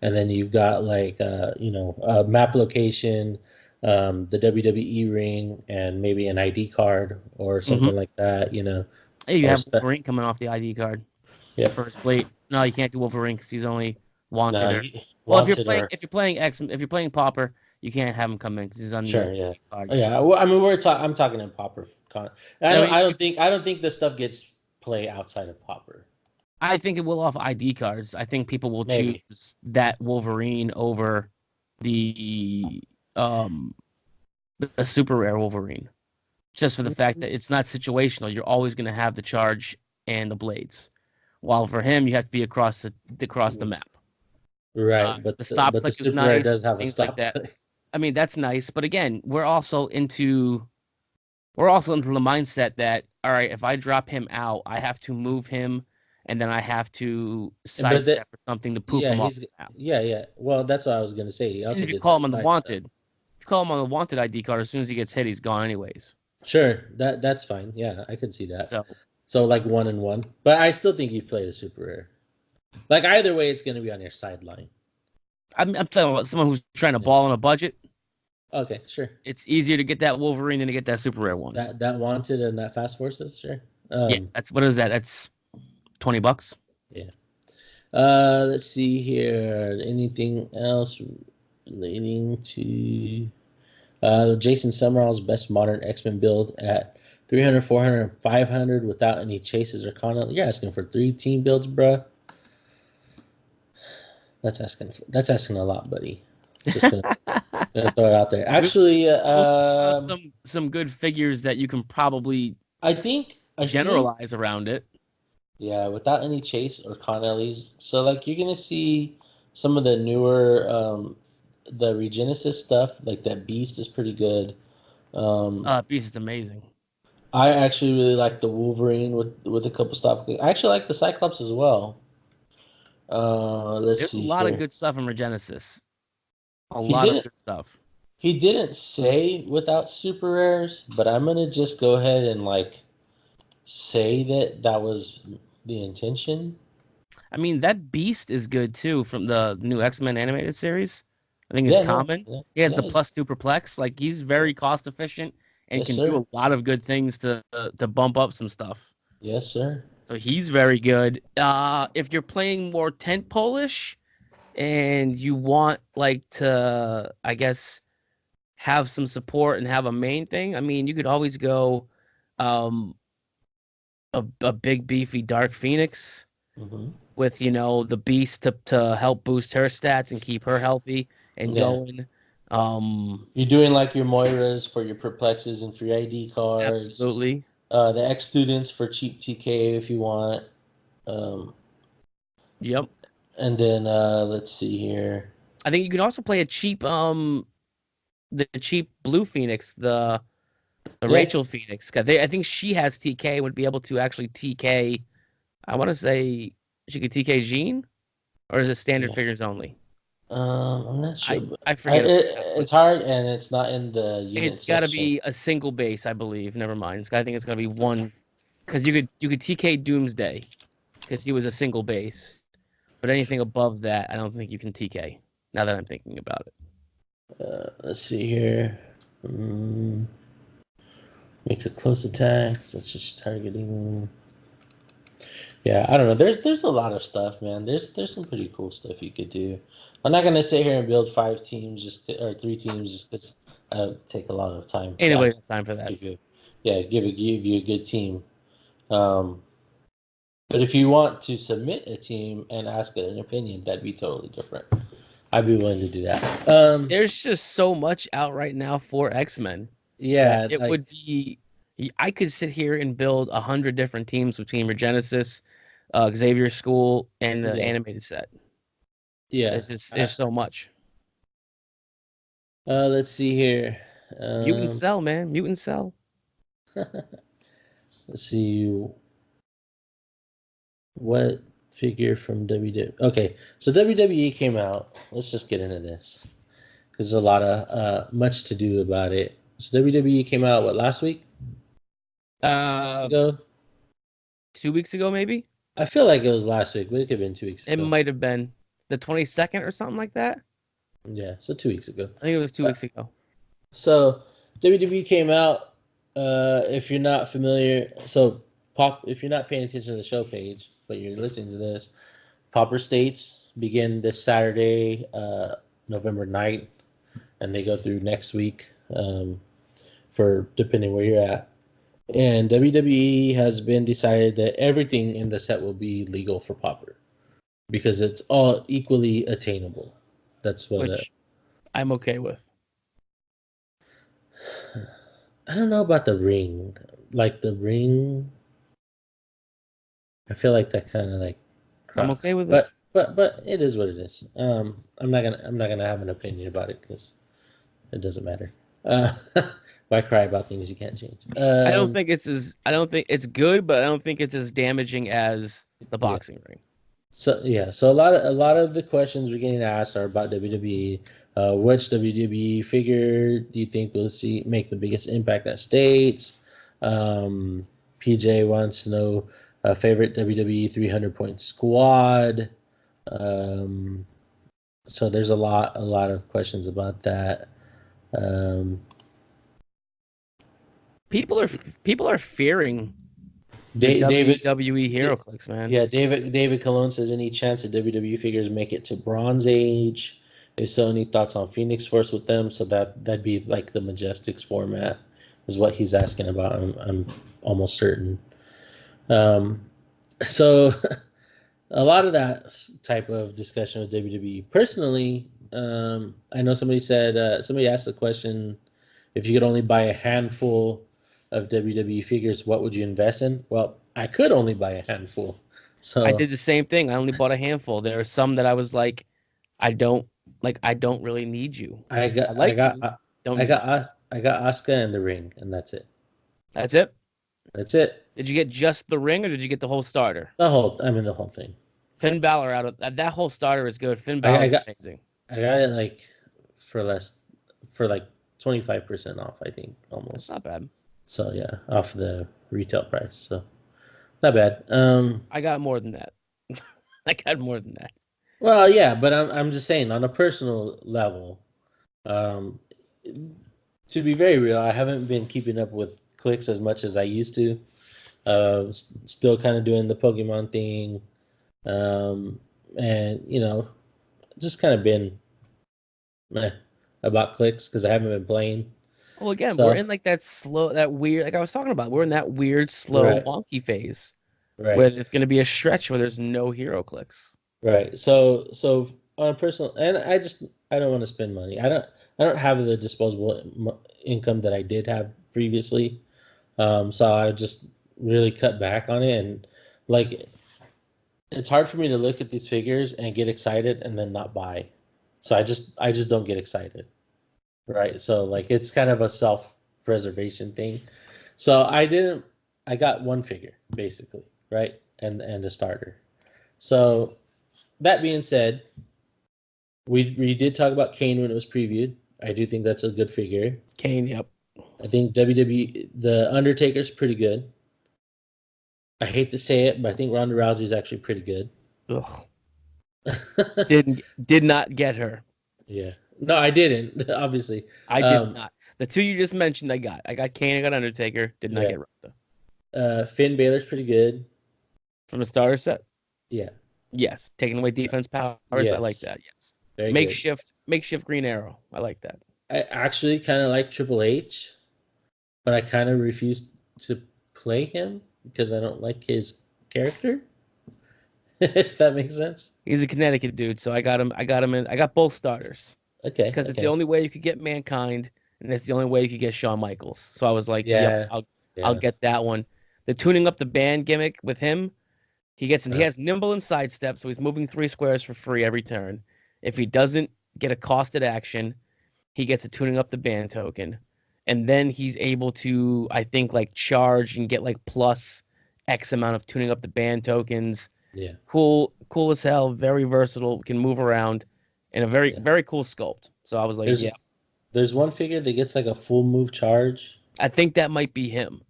[SPEAKER 2] and then you've got like map location, the WWE ring, and maybe an ID card or
[SPEAKER 1] hmm
[SPEAKER 2] something like that.
[SPEAKER 1] Hey, you
[SPEAKER 2] Or
[SPEAKER 1] have Wolverine coming off the ID card.
[SPEAKER 2] yeah.
[SPEAKER 1] First plate. No, you can't do Wolverine because he's only wanted.
[SPEAKER 2] No,
[SPEAKER 1] Or well,
[SPEAKER 2] wanted or
[SPEAKER 1] if you're playing Pauper, you can't have him come in because he's on the
[SPEAKER 2] sure, yeah,
[SPEAKER 1] card.
[SPEAKER 2] yeah. Well, I mean, I'm talking in Pauper. I
[SPEAKER 1] I
[SPEAKER 2] don't.
[SPEAKER 1] mean,
[SPEAKER 2] I don't think this stuff gets play outside of Pauper.
[SPEAKER 1] I think it will off ID cards. I think people will
[SPEAKER 2] Maybe.
[SPEAKER 1] choose that Wolverine over the um the super rare Wolverine, just for the fact that it's not situational. You're always going to have the charge and the blades. While for him, you have to be across the map.
[SPEAKER 2] Right,
[SPEAKER 1] The stop
[SPEAKER 2] but the
[SPEAKER 1] click is
[SPEAKER 2] super rare does
[SPEAKER 1] nice,
[SPEAKER 2] have a
[SPEAKER 1] things like
[SPEAKER 2] stop
[SPEAKER 1] that.
[SPEAKER 2] play.
[SPEAKER 1] I mean, that's nice, but again, we're also into the mindset that all right, if I drop him out, I have to move him, and then I have to
[SPEAKER 2] But
[SPEAKER 1] sidestep or something to poof
[SPEAKER 2] yeah,
[SPEAKER 1] him off the map.
[SPEAKER 2] yeah. Well, that's what I was gonna say. He
[SPEAKER 1] And
[SPEAKER 2] also
[SPEAKER 1] if you
[SPEAKER 2] gets
[SPEAKER 1] call
[SPEAKER 2] a
[SPEAKER 1] him on the
[SPEAKER 2] side step.
[SPEAKER 1] wanted, if you call him on the wanted ID card, as soon as he gets hit, he's gone anyways.
[SPEAKER 2] Sure, that's fine. Yeah, I could see that.
[SPEAKER 1] So
[SPEAKER 2] So like 1-1, but I still think you play the super rare. Like either way, it's gonna be on your sideline.
[SPEAKER 1] I'm talking about someone who's trying to
[SPEAKER 2] Yeah.
[SPEAKER 1] ball on a budget.
[SPEAKER 2] Okay, sure.
[SPEAKER 1] It's easier to get that Wolverine than to get that super rare one.
[SPEAKER 2] That wanted and that fast forces, sure.
[SPEAKER 1] Yeah, that's what is that? That's $20.
[SPEAKER 2] Yeah. Let's see here. Anything else relating to Jason Summerall's best modern X-Men build at 300, 400, and 500 without any chases or con. You're asking for 3 team builds, bruh. That's asking a lot, buddy. Just gonna throw it out there. Actually,
[SPEAKER 1] some good figures that you can probably
[SPEAKER 2] I think
[SPEAKER 1] generalize around it.
[SPEAKER 2] Yeah, without any chase or Connelly's. So like you're gonna see some of the newer the Regenesis stuff, like that Beast is pretty good.
[SPEAKER 1] Beast is amazing.
[SPEAKER 2] I actually really like the Wolverine with a couple stop. I actually like the Cyclops as well. Let's
[SPEAKER 1] There's a
[SPEAKER 2] see
[SPEAKER 1] lot of
[SPEAKER 2] here.
[SPEAKER 1] good stuff in Regenesis. A
[SPEAKER 2] He
[SPEAKER 1] lot of
[SPEAKER 2] didn't
[SPEAKER 1] good stuff.
[SPEAKER 2] he didn't say without super rares, but I'm gonna just go ahead and like say that was the intention.
[SPEAKER 1] I mean, that Beast is good too from the new X-Men animated series. I think it's
[SPEAKER 2] Yeah, no,
[SPEAKER 1] common.
[SPEAKER 2] yeah,
[SPEAKER 1] He has
[SPEAKER 2] no,
[SPEAKER 1] the +2 perplex. Like he's very cost efficient and
[SPEAKER 2] yes,
[SPEAKER 1] can do
[SPEAKER 2] sir.
[SPEAKER 1] a lot of good things to bump up some stuff.
[SPEAKER 2] Yes, sir.
[SPEAKER 1] So he's very good. If you're playing more tent Polish and you want like to, I guess, have some support and have a main thing, I mean, you could always go um, a big beefy Dark Phoenix
[SPEAKER 2] Hmm.
[SPEAKER 1] with the beast to help boost her stats and keep her healthy and
[SPEAKER 2] Yeah.
[SPEAKER 1] going. Um,
[SPEAKER 2] You're doing like your Moiras for your perplexes and free ID cards.
[SPEAKER 1] absolutely.
[SPEAKER 2] The X students for cheap TK if you want. Um,
[SPEAKER 1] Yep.
[SPEAKER 2] and then let's see here.
[SPEAKER 1] I think you can also play a cheap the cheap blue Phoenix, the
[SPEAKER 2] Yeah,
[SPEAKER 1] Rachel Phoenix. 'Cause I think she has TK, would be able to actually TK. I want to say she could TK Jean, or is it standard
[SPEAKER 2] yeah.
[SPEAKER 1] figures only?
[SPEAKER 2] I'm not sure,
[SPEAKER 1] I
[SPEAKER 2] but
[SPEAKER 1] I forget.
[SPEAKER 2] it's hard and it's not in the unit
[SPEAKER 1] It's got to
[SPEAKER 2] section.
[SPEAKER 1] be a single base, I believe. Never mind. I think it's gonna be one, because you could TK Doomsday, because he was a single base. But anything above that, I don't think you can TK. Now that I'm thinking about it.
[SPEAKER 2] Let's see here. Mm, make a close attack. Such as targeting. Yeah, I don't know. There's a lot of stuff, man. There's some pretty cool stuff you could do. I'm not gonna sit here and build 5 teams or 3 teams just because take a lot of time to
[SPEAKER 1] Anybody's
[SPEAKER 2] actually
[SPEAKER 1] time for that.
[SPEAKER 2] give you, yeah, give you a good team. Um, but if you want to submit a team and ask an opinion, that'd be totally different. I'd be willing to do that.
[SPEAKER 1] There's just so much out right now for X-Men that
[SPEAKER 2] Yeah,
[SPEAKER 1] it
[SPEAKER 2] like
[SPEAKER 1] would be. I could sit here and build 100 different teams between Regenesis, Xavier School, and the
[SPEAKER 2] yeah,
[SPEAKER 1] animated set.
[SPEAKER 2] yeah.
[SPEAKER 1] It's just there's so much.
[SPEAKER 2] Let's see here.
[SPEAKER 1] Mutant
[SPEAKER 2] Um,
[SPEAKER 1] Cell, man, Mutant Cell.
[SPEAKER 2] let's see. What figure from WWE? Okay, so WWE came out. Let's just get into this because there's a lot of much to do about it. So WWE came out what last week? Weeks
[SPEAKER 1] Uh,
[SPEAKER 2] ago?
[SPEAKER 1] 2 weeks ago, maybe.
[SPEAKER 2] I feel like it was last week, but it could have been 2 weeks
[SPEAKER 1] It
[SPEAKER 2] ago.
[SPEAKER 1] might have been the 22nd or something like that.
[SPEAKER 2] Yeah, so 2 weeks ago.
[SPEAKER 1] I think it was 2 weeks ago.
[SPEAKER 2] So WWE came out. If you're not familiar, so pop. If you're not paying attention to the show page, but you're listening to this, Pauper States begin this Saturday, November 9th, and they go through next week for depending where you're at. And WWE has been decided that everything in the set will be legal for Pauper because it's all equally attainable. That's what
[SPEAKER 1] Which I'm okay with.
[SPEAKER 2] I don't know about the ring. Like the ring, I feel like that kind of like,
[SPEAKER 1] I'm okay with it.
[SPEAKER 2] but it is what it is. I'm not gonna have an opinion about it because it doesn't matter. Why cry about things you can't change?
[SPEAKER 1] I don't think it's good, but I don't think it's as damaging as the
[SPEAKER 2] Yeah.
[SPEAKER 1] boxing ring.
[SPEAKER 2] So yeah, so a lot of the questions we're getting asked are about WWE. Which WWE figure do you think will make the biggest impact at States? PJ wants to know favorite WWE 300-point squad. Um, so there's a lot of questions about that. Um,
[SPEAKER 1] People are fearing the
[SPEAKER 2] David,
[SPEAKER 1] WWE Hero Clicks, man.
[SPEAKER 2] yeah, David Colon says any chance that WWE figures make it to Bronze Age? If so, any thoughts on Phoenix Force with them? So that'd be like the Majestics format, is what he's asking about. I'm almost certain. Um, so a lot of that type of discussion with WWE. Personally, I know somebody asked the question, if you could only buy a handful of WWE figures, what would you invest in? Well, I could only buy a handful. So
[SPEAKER 1] I did the same thing. I only bought a handful. There are some that I was like, I don't really need you.
[SPEAKER 2] I
[SPEAKER 1] I
[SPEAKER 2] got I
[SPEAKER 1] like
[SPEAKER 2] got
[SPEAKER 1] you, don't need you.
[SPEAKER 2] I got Asuka in the ring, and that's it.
[SPEAKER 1] That's it.
[SPEAKER 2] That's it.
[SPEAKER 1] Did you get just the ring or did you get the whole starter?
[SPEAKER 2] The whole thing.
[SPEAKER 1] Finn Balor out of that whole starter is good. Finn
[SPEAKER 2] I,
[SPEAKER 1] Balor
[SPEAKER 2] I
[SPEAKER 1] is
[SPEAKER 2] got
[SPEAKER 1] amazing.
[SPEAKER 2] I got it like for less, for like 25% off, I think
[SPEAKER 1] That's
[SPEAKER 2] almost.
[SPEAKER 1] not bad.
[SPEAKER 2] So yeah, off the retail price. So not bad.
[SPEAKER 1] I got more than that. I got more than that.
[SPEAKER 2] Well, yeah, but I'm just saying on a personal level. Um, to be very real, I haven't been keeping up with clicks as much as I used to. Still kind of doing the Pokemon thing, and just kind of been meh about clicks because I haven't been playing.
[SPEAKER 1] Well, again, we're
[SPEAKER 2] So
[SPEAKER 1] in like that slow, that weird, like I was talking about, we're in that weird, slow,
[SPEAKER 2] right,
[SPEAKER 1] wonky phase where
[SPEAKER 2] right,
[SPEAKER 1] there's going to be a stretch where there's no hero clicks.
[SPEAKER 2] right. So on a personal, and I don't want to spend money. I don't have the disposable income that I did have previously. So I just really cut back on it, and like it's hard for me to look at these figures and get excited and then not buy. So I just don't get excited, right? So like it's kind of a self-preservation thing. So I got one figure basically, right? And a starter. So that being said, we did talk about Kane when it was previewed. I do think that's a good figure.
[SPEAKER 1] Kane, yep.
[SPEAKER 2] I think WWE the Undertaker's pretty good. I hate to say it, but I think Ronda Rousey's actually pretty good.
[SPEAKER 1] Ugh. Did not get her.
[SPEAKER 2] Yeah. No, I didn't, obviously.
[SPEAKER 1] I did not. The two you just mentioned, I got. I got Kane, I got Undertaker. Did not
[SPEAKER 2] Yeah.
[SPEAKER 1] get Ronda.
[SPEAKER 2] Finn Balor's pretty good.
[SPEAKER 1] from the starter set.
[SPEAKER 2] Yeah.
[SPEAKER 1] Yes, taking away defense powers. I like
[SPEAKER 2] Yes.
[SPEAKER 1] that. Yes,
[SPEAKER 2] Very good.
[SPEAKER 1] makeshift Green Arrow. I like that.
[SPEAKER 2] I actually kind of like Triple H, but I kind of refuse to play him because I don't like his character. If that makes sense.
[SPEAKER 1] He's a Connecticut dude, so I got him. I got both starters
[SPEAKER 2] Okay.
[SPEAKER 1] because it's the
[SPEAKER 2] Okay.
[SPEAKER 1] only way you could get Mankind, and it's the only way you could get Shawn Michaels. So I was like, yep,
[SPEAKER 2] Yeah.
[SPEAKER 1] I'll
[SPEAKER 2] Yeah.
[SPEAKER 1] get that one. The tuning up the band gimmick with him, he
[SPEAKER 2] Uh,
[SPEAKER 1] has nimble and sidestep, so he's moving 3 squares for free every turn. If he doesn't get a costed action, he gets a tuning up the band token. And then he's able to, I think, like charge and get like plus X amount of tuning up the band tokens.
[SPEAKER 2] yeah.
[SPEAKER 1] Cool as hell, very versatile, can move around, and a
[SPEAKER 2] Yeah.
[SPEAKER 1] very cool sculpt. So I was like,
[SPEAKER 2] There's
[SPEAKER 1] yeah,
[SPEAKER 2] there's one figure that gets like a full move charge.
[SPEAKER 1] I think that might be him.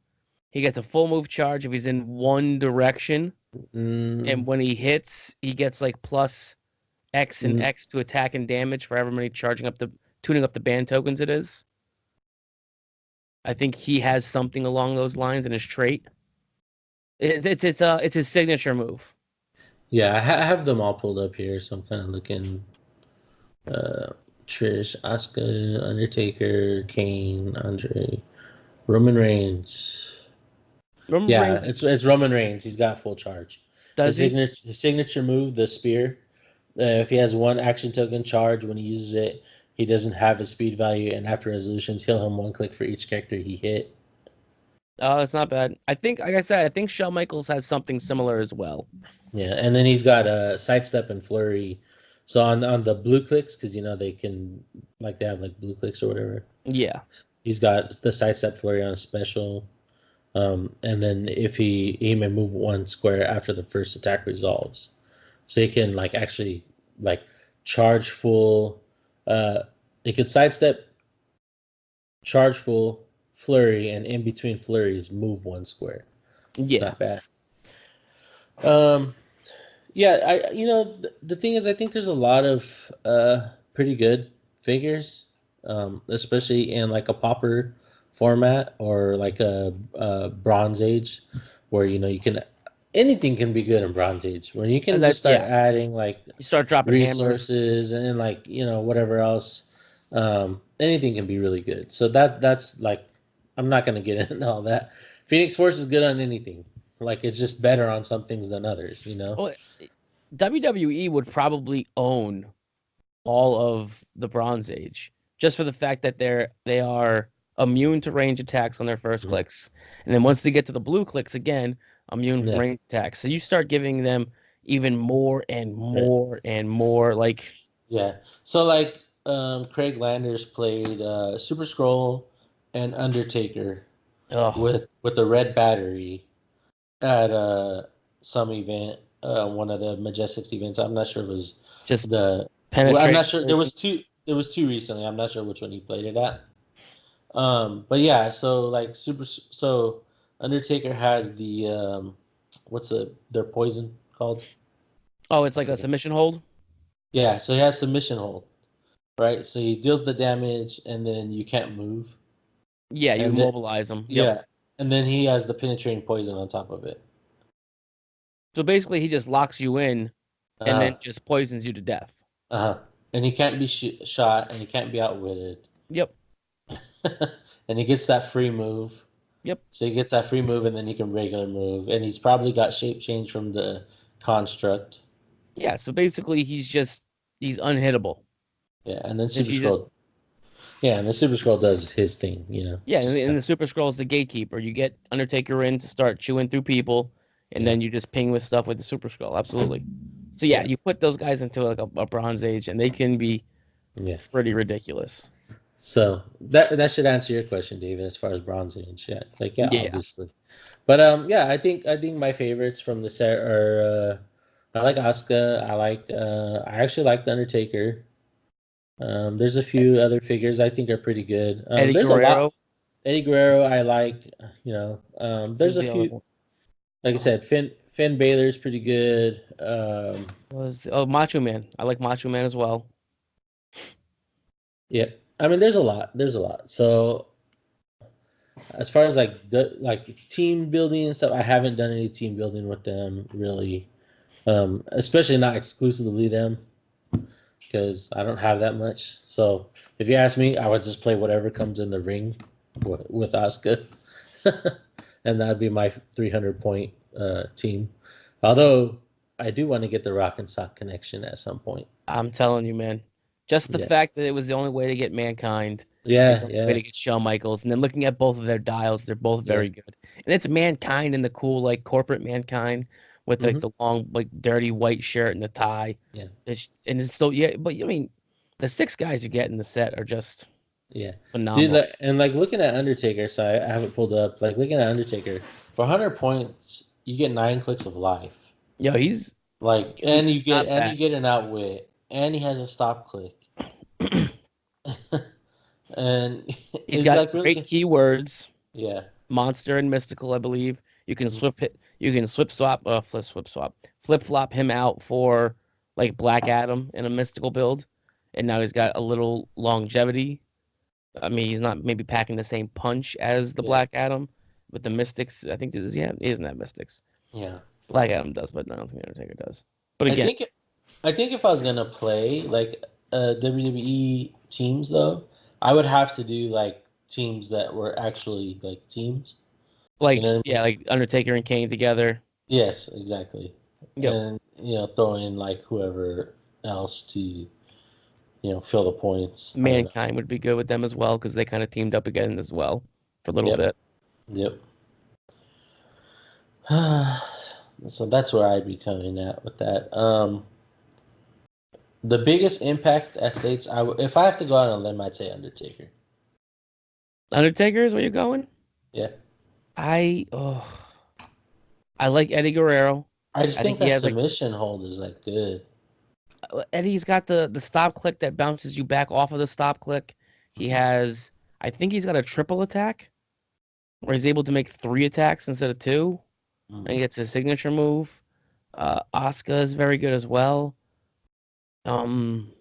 [SPEAKER 1] He gets a full move charge if he's in one direction, and
[SPEAKER 2] Mm,
[SPEAKER 1] when he hits, he gets like plus X and
[SPEAKER 2] mm,
[SPEAKER 1] X to attack and damage for however many tuning up the band tokens it is. I think he has something along those lines in his trait. It's his signature move.
[SPEAKER 2] yeah, I have them all pulled up here, so I'm kind of looking. Uh, Trish, Asuka, Undertaker, Kane, Andre, Roman Reigns.
[SPEAKER 1] Roman
[SPEAKER 2] Yeah,
[SPEAKER 1] Reigns
[SPEAKER 2] it's Roman Reigns. He's got full charge.
[SPEAKER 1] does he?
[SPEAKER 2] His signature move, the spear. If he has one action token charge when he uses it, he doesn't have his speed value, and after resolutions, he'll him 1 click for each character he hit.
[SPEAKER 1] Oh, that's not bad. I think, like I said, I think Shawn Michaels has something similar as well.
[SPEAKER 2] Yeah, and then he's got a sidestep and flurry. So on the blue clicks, because they can they have like blue clicks or whatever.
[SPEAKER 1] Yeah.
[SPEAKER 2] He's got the sidestep flurry on a special. And then if he may move 1 square after the first attack resolves, so he can actually charge full. He could sidestep, charge full, flurry, and in between flurries move 1 square. It's
[SPEAKER 1] Yeah.
[SPEAKER 2] not bad. Um, yeah, the thing is, I think there's a lot of pretty good figures, especially in like a Pauper format or like a Bronze Age, where you can anything can be good in Bronze Age when you can just start adding
[SPEAKER 1] You start dropping hammers.
[SPEAKER 2] resources and whatever else. Anything can be really good. So that's I'm not gonna get into all that. Phoenix Force is good on anything. It's just better on some things than others.
[SPEAKER 1] Well, WWE would probably own all of the Bronze Age just for the fact that they are immune to range attacks on their first clicks, and then once they get to the blue clicks again, immune from
[SPEAKER 2] Yeah.
[SPEAKER 1] range attacks. So you start giving them even more and more and more.
[SPEAKER 2] Yeah. So Craig Landers played Super Scroll and Undertaker
[SPEAKER 1] Oh,
[SPEAKER 2] with the red battery at some event, one of the Majestics events. I'm not sure if it was
[SPEAKER 1] just
[SPEAKER 2] the. Well, I'm
[SPEAKER 1] penetrate.
[SPEAKER 2] not sure. There was two. There was two recently. I'm not sure which one he played it at. But yeah. So So Undertaker has the what's their poison called?
[SPEAKER 1] Oh, it's like a submission hold.
[SPEAKER 2] Yeah. So he has submission hold. Right? So he deals the damage, and then you can't move.
[SPEAKER 1] Yeah, you
[SPEAKER 2] And then,
[SPEAKER 1] immobilize them. Yep.
[SPEAKER 2] yeah, and then he has the penetrating poison on top of it.
[SPEAKER 1] So basically, he just locks you in and then just poisons you to death.
[SPEAKER 2] And he can't be shot, and he can't be outwitted.
[SPEAKER 1] Yep.
[SPEAKER 2] And he gets that free move.
[SPEAKER 1] Yep.
[SPEAKER 2] So he gets that free move, and then he can regular move, and he's probably got shape change from the construct.
[SPEAKER 1] Yeah. So basically, he's unhittable.
[SPEAKER 2] Yeah, and then Super Scroll. Yeah, and the Super Scroll does his thing,
[SPEAKER 1] Yeah, and the Super Scroll is the gatekeeper. You get Undertaker in to start chewing through people, and then you just ping with stuff with the Super Scroll. Absolutely. So yeah, you put those guys into like a Bronze Age, and they can be pretty ridiculous.
[SPEAKER 2] So that should answer your question, David, as far as Bronze Age. Yeah, obviously. But I think my favorites from the set are I like Asuka. I actually like the Undertaker. There's a few other figures I think are pretty good.
[SPEAKER 1] Eddie
[SPEAKER 2] There's
[SPEAKER 1] Guerrero.
[SPEAKER 2] a lot. Eddie Guerrero, I like. There's a few. Like I said, Finn Balor's pretty good.
[SPEAKER 1] Macho Man. I like Macho Man as well.
[SPEAKER 2] Yeah, I mean, there's a lot. So as far as like team building and stuff, I haven't done any team building with them really. Especially not exclusively them, because I don't have that much. So if you ask me, I would just play whatever comes in the ring with Asuka, and that'd be my 300 point team. Although I do want to get the Rock and Sock connection at some point.
[SPEAKER 1] I'm telling you, man. Just the
[SPEAKER 2] Yeah,
[SPEAKER 1] fact that it was the only way to get Mankind and
[SPEAKER 2] yeah,
[SPEAKER 1] the only way
[SPEAKER 2] yeah,
[SPEAKER 1] to get Shawn Michaels, and then looking at both of their dials, they're both
[SPEAKER 2] yeah.
[SPEAKER 1] very good. And it's Mankind in the cool, like corporate Mankind with like
[SPEAKER 2] Hmm.
[SPEAKER 1] the long, like dirty white shirt and the tie.
[SPEAKER 2] Yeah,
[SPEAKER 1] And it's still, yeah, but I mean, the 6 guys you get in the set are just
[SPEAKER 2] yeah. Dude,
[SPEAKER 1] phenomenal.
[SPEAKER 2] and like looking at Undertaker, so I have it pulled up. Like looking at Undertaker, for 100 points, you get 9 clicks of life.
[SPEAKER 1] Yo,
[SPEAKER 2] Like, and
[SPEAKER 1] he's not
[SPEAKER 2] you
[SPEAKER 1] bad.
[SPEAKER 2] get an outwit, and he has a stop click, and
[SPEAKER 1] He's
[SPEAKER 2] it's
[SPEAKER 1] got
[SPEAKER 2] like really
[SPEAKER 1] great
[SPEAKER 2] good.
[SPEAKER 1] keywords,
[SPEAKER 2] Yeah,
[SPEAKER 1] monster and mystical, I believe. You can
[SPEAKER 2] mhm,
[SPEAKER 1] flip flop him out for like Black Adam in a mystical build, and now he's got a little longevity. I mean, he's not maybe packing the same punch as the
[SPEAKER 2] yeah,
[SPEAKER 1] Black Adam, but the Mystics, I think this is yeah, he doesn't have Mystics.
[SPEAKER 2] yeah.
[SPEAKER 1] Black Adam does, but I don't think the Undertaker does. But
[SPEAKER 2] I
[SPEAKER 1] again,
[SPEAKER 2] think I think if I was gonna play like WWE teams though, I would have to do like teams that were actually like teams. You
[SPEAKER 1] like
[SPEAKER 2] know what I
[SPEAKER 1] yeah,
[SPEAKER 2] mean?
[SPEAKER 1] like Undertaker and Kane together.
[SPEAKER 2] Yes, exactly.
[SPEAKER 1] Yep,
[SPEAKER 2] And throw in like whoever else to fill the points. I don't know.
[SPEAKER 1] Mankind would be good with them as well because they kind of teamed up again as well for a little
[SPEAKER 2] Yep,
[SPEAKER 1] bit.
[SPEAKER 2] yep. So that's where I'd be coming at with that. The biggest impact at states, if I have to go out on a limb, I'd say Undertaker.
[SPEAKER 1] Undertaker is where you're going.
[SPEAKER 2] Yeah,
[SPEAKER 1] I oh, I like Eddie Guerrero.
[SPEAKER 2] I just
[SPEAKER 1] I think
[SPEAKER 2] think
[SPEAKER 1] he
[SPEAKER 2] that
[SPEAKER 1] has like
[SPEAKER 2] submission hold is like good.
[SPEAKER 1] Eddie's got the stop click that bounces you back off of the stop click. He
[SPEAKER 2] Mhm.
[SPEAKER 1] has I think he's got a triple attack where he's able to make 3 attacks instead of 2. And he
[SPEAKER 2] Mhm.
[SPEAKER 1] gets his signature move. Asuka is very good as well. Um,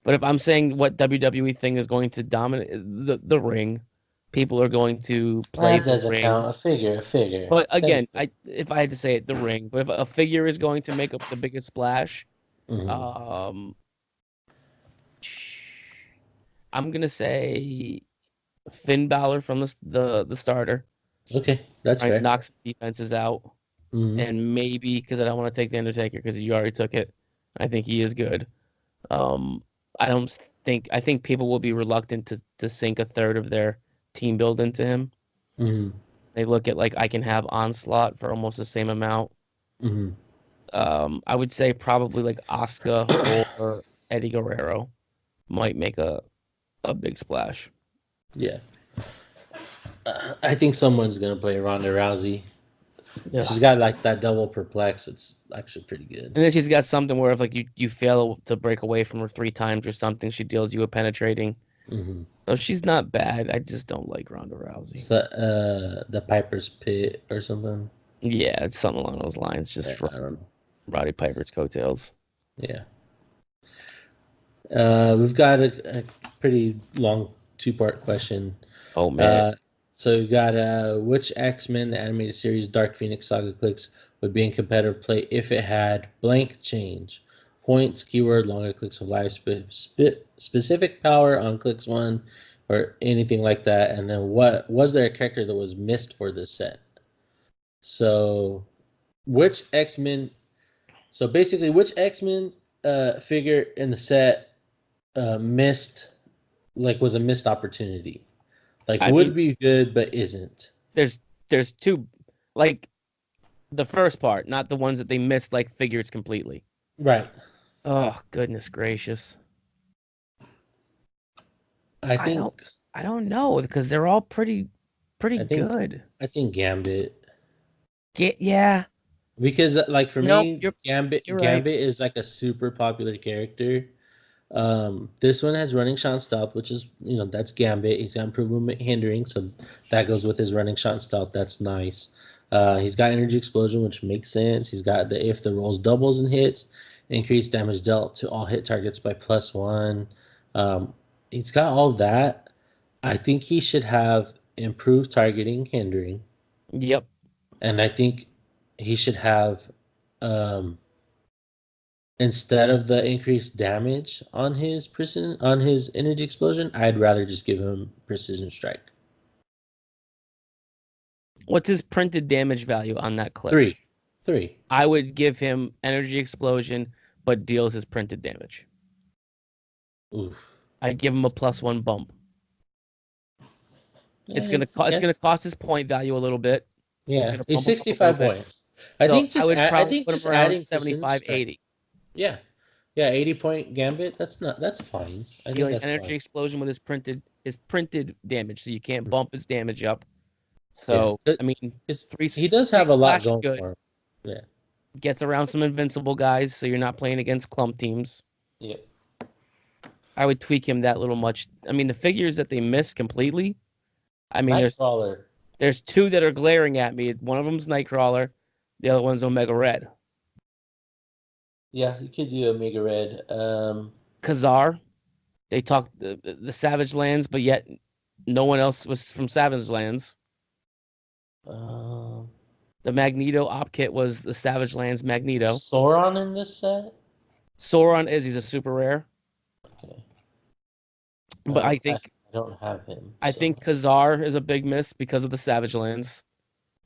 [SPEAKER 1] but if I'm saying what WWE thing is going to dominate the ring, people are going to play
[SPEAKER 2] That
[SPEAKER 1] the
[SPEAKER 2] doesn't
[SPEAKER 1] ring.
[SPEAKER 2] count. A figure.
[SPEAKER 1] But
[SPEAKER 2] Say a
[SPEAKER 1] again,
[SPEAKER 2] figure.
[SPEAKER 1] I if I had to say it, the ring. But if a figure is going to make up the biggest splash,
[SPEAKER 2] Hmm.
[SPEAKER 1] um, I'm gonna say Finn Balor from the starter.
[SPEAKER 2] Okay, that's
[SPEAKER 1] Right,
[SPEAKER 2] fair.
[SPEAKER 1] knocks defenses out,
[SPEAKER 2] Hmm.
[SPEAKER 1] and maybe because I don't want to take the Undertaker because you already took it. I think he is good. Um, I don't I think people will be reluctant to sink a third of their team build into him.
[SPEAKER 2] Hmm.
[SPEAKER 1] They look at like I can have Onslaught for almost the same amount.
[SPEAKER 2] Hmm.
[SPEAKER 1] I would say probably like Asuka or Eddie Guerrero might make a big splash.
[SPEAKER 2] Yeah, I think someone's gonna play Ronda Rousey.
[SPEAKER 1] Yeah.
[SPEAKER 2] She's got like that double perplex. It's actually pretty good.
[SPEAKER 1] And then she's got something where if like you fail to break away from her 3 times or something, she deals you a penetrating.
[SPEAKER 2] Hmm.
[SPEAKER 1] So she's not bad. I just don't like Ronda
[SPEAKER 2] It's
[SPEAKER 1] Rousey.
[SPEAKER 2] the Piper's Pit or something.
[SPEAKER 1] Yeah, it's something along those lines. Just
[SPEAKER 2] I don't know.
[SPEAKER 1] Roddy Piper's coattails.
[SPEAKER 2] Yeah. We've got a pretty long 2-part question.
[SPEAKER 1] Oh man,
[SPEAKER 2] Uh, so we've got which X-Men the animated series Dark Phoenix Saga clicks would be in competitive play if it had blank change, points, keyword, longer clicks of life, specific power on clicks one, or anything like that. And then what was there a character that was missed for this set? So which X-Men? So basically, which X-Men figure in the set missed, like was a missed opportunity? Like
[SPEAKER 1] I
[SPEAKER 2] would
[SPEAKER 1] mean,
[SPEAKER 2] be good but isn't.
[SPEAKER 1] there's two, like the first part, not the ones that they missed like figures completely.
[SPEAKER 2] Right.
[SPEAKER 1] Oh goodness gracious,
[SPEAKER 2] I
[SPEAKER 1] I don't
[SPEAKER 2] think
[SPEAKER 1] I don't know because they're all pretty
[SPEAKER 2] I think
[SPEAKER 1] good.
[SPEAKER 2] I think Gambit,
[SPEAKER 1] Yeah,
[SPEAKER 2] because like for
[SPEAKER 1] no,
[SPEAKER 2] me
[SPEAKER 1] you're right.
[SPEAKER 2] Gambit is like a super popular character. This one has running shot stealth, which is that's Gambit. He's got improved movement hindering, so that goes with his running shot stealth. That's nice. He's got energy explosion, which makes sense. He's got the if the rolls doubles and hits, increased damage dealt to all hit targets by +1. Um, he's got all that. I think he should have improved targeting, hindering,
[SPEAKER 1] Yep.
[SPEAKER 2] and I think he should have, um, instead of the increased damage on his energy explosion, I'd rather just give him precision strike.
[SPEAKER 1] What's his printed damage value on that clip?
[SPEAKER 2] 3.
[SPEAKER 1] I would give him energy explosion, but deals his printed damage.
[SPEAKER 2] Oof.
[SPEAKER 1] I'd give him a +1 bump. It's gonna
[SPEAKER 2] I
[SPEAKER 1] it's gonna
[SPEAKER 2] guess.
[SPEAKER 1] cost his point value a little bit. It's
[SPEAKER 2] Yeah,
[SPEAKER 1] gonna
[SPEAKER 2] he's
[SPEAKER 1] bump him up a little
[SPEAKER 2] 65
[SPEAKER 1] bit.
[SPEAKER 2] points.
[SPEAKER 1] So I would
[SPEAKER 2] I
[SPEAKER 1] probably
[SPEAKER 2] think
[SPEAKER 1] put him
[SPEAKER 2] just
[SPEAKER 1] around
[SPEAKER 2] adding precision
[SPEAKER 1] 75,
[SPEAKER 2] strike.
[SPEAKER 1] 80.
[SPEAKER 2] Yeah. Yeah, 80-point gambit. That's fine. I think
[SPEAKER 1] Dealing
[SPEAKER 2] that's
[SPEAKER 1] energy
[SPEAKER 2] fine.
[SPEAKER 1] explosion with his printed damage, so you can't bump his damage up.
[SPEAKER 2] Yeah.
[SPEAKER 1] So I mean,
[SPEAKER 2] He does
[SPEAKER 1] three
[SPEAKER 2] have a lot
[SPEAKER 1] splash is
[SPEAKER 2] going
[SPEAKER 1] good.
[SPEAKER 2] for him. Yeah.
[SPEAKER 1] Gets around some invincible guys, so you're not playing against clump teams.
[SPEAKER 2] Yeah.
[SPEAKER 1] I would tweak him that little much. I mean, the figures that they missed completely. I mean,
[SPEAKER 2] Nightcrawler.
[SPEAKER 1] there's two that are glaring at me. One of them's Nightcrawler, the other one's Omega Red.
[SPEAKER 2] Yeah, you could do Omega Red.
[SPEAKER 1] Kazar, they talked the Savage Lands, but yet no one else was from Savage Lands.
[SPEAKER 2] Uh,
[SPEAKER 1] The Magneto op kit was the Savage Lands Magneto.
[SPEAKER 2] Sauron in this set?
[SPEAKER 1] Sauron he's a super rare.
[SPEAKER 2] Okay.
[SPEAKER 1] But
[SPEAKER 2] I don't have him.
[SPEAKER 1] I
[SPEAKER 2] So.
[SPEAKER 1] think Kazar is a big miss because of the Savage Lands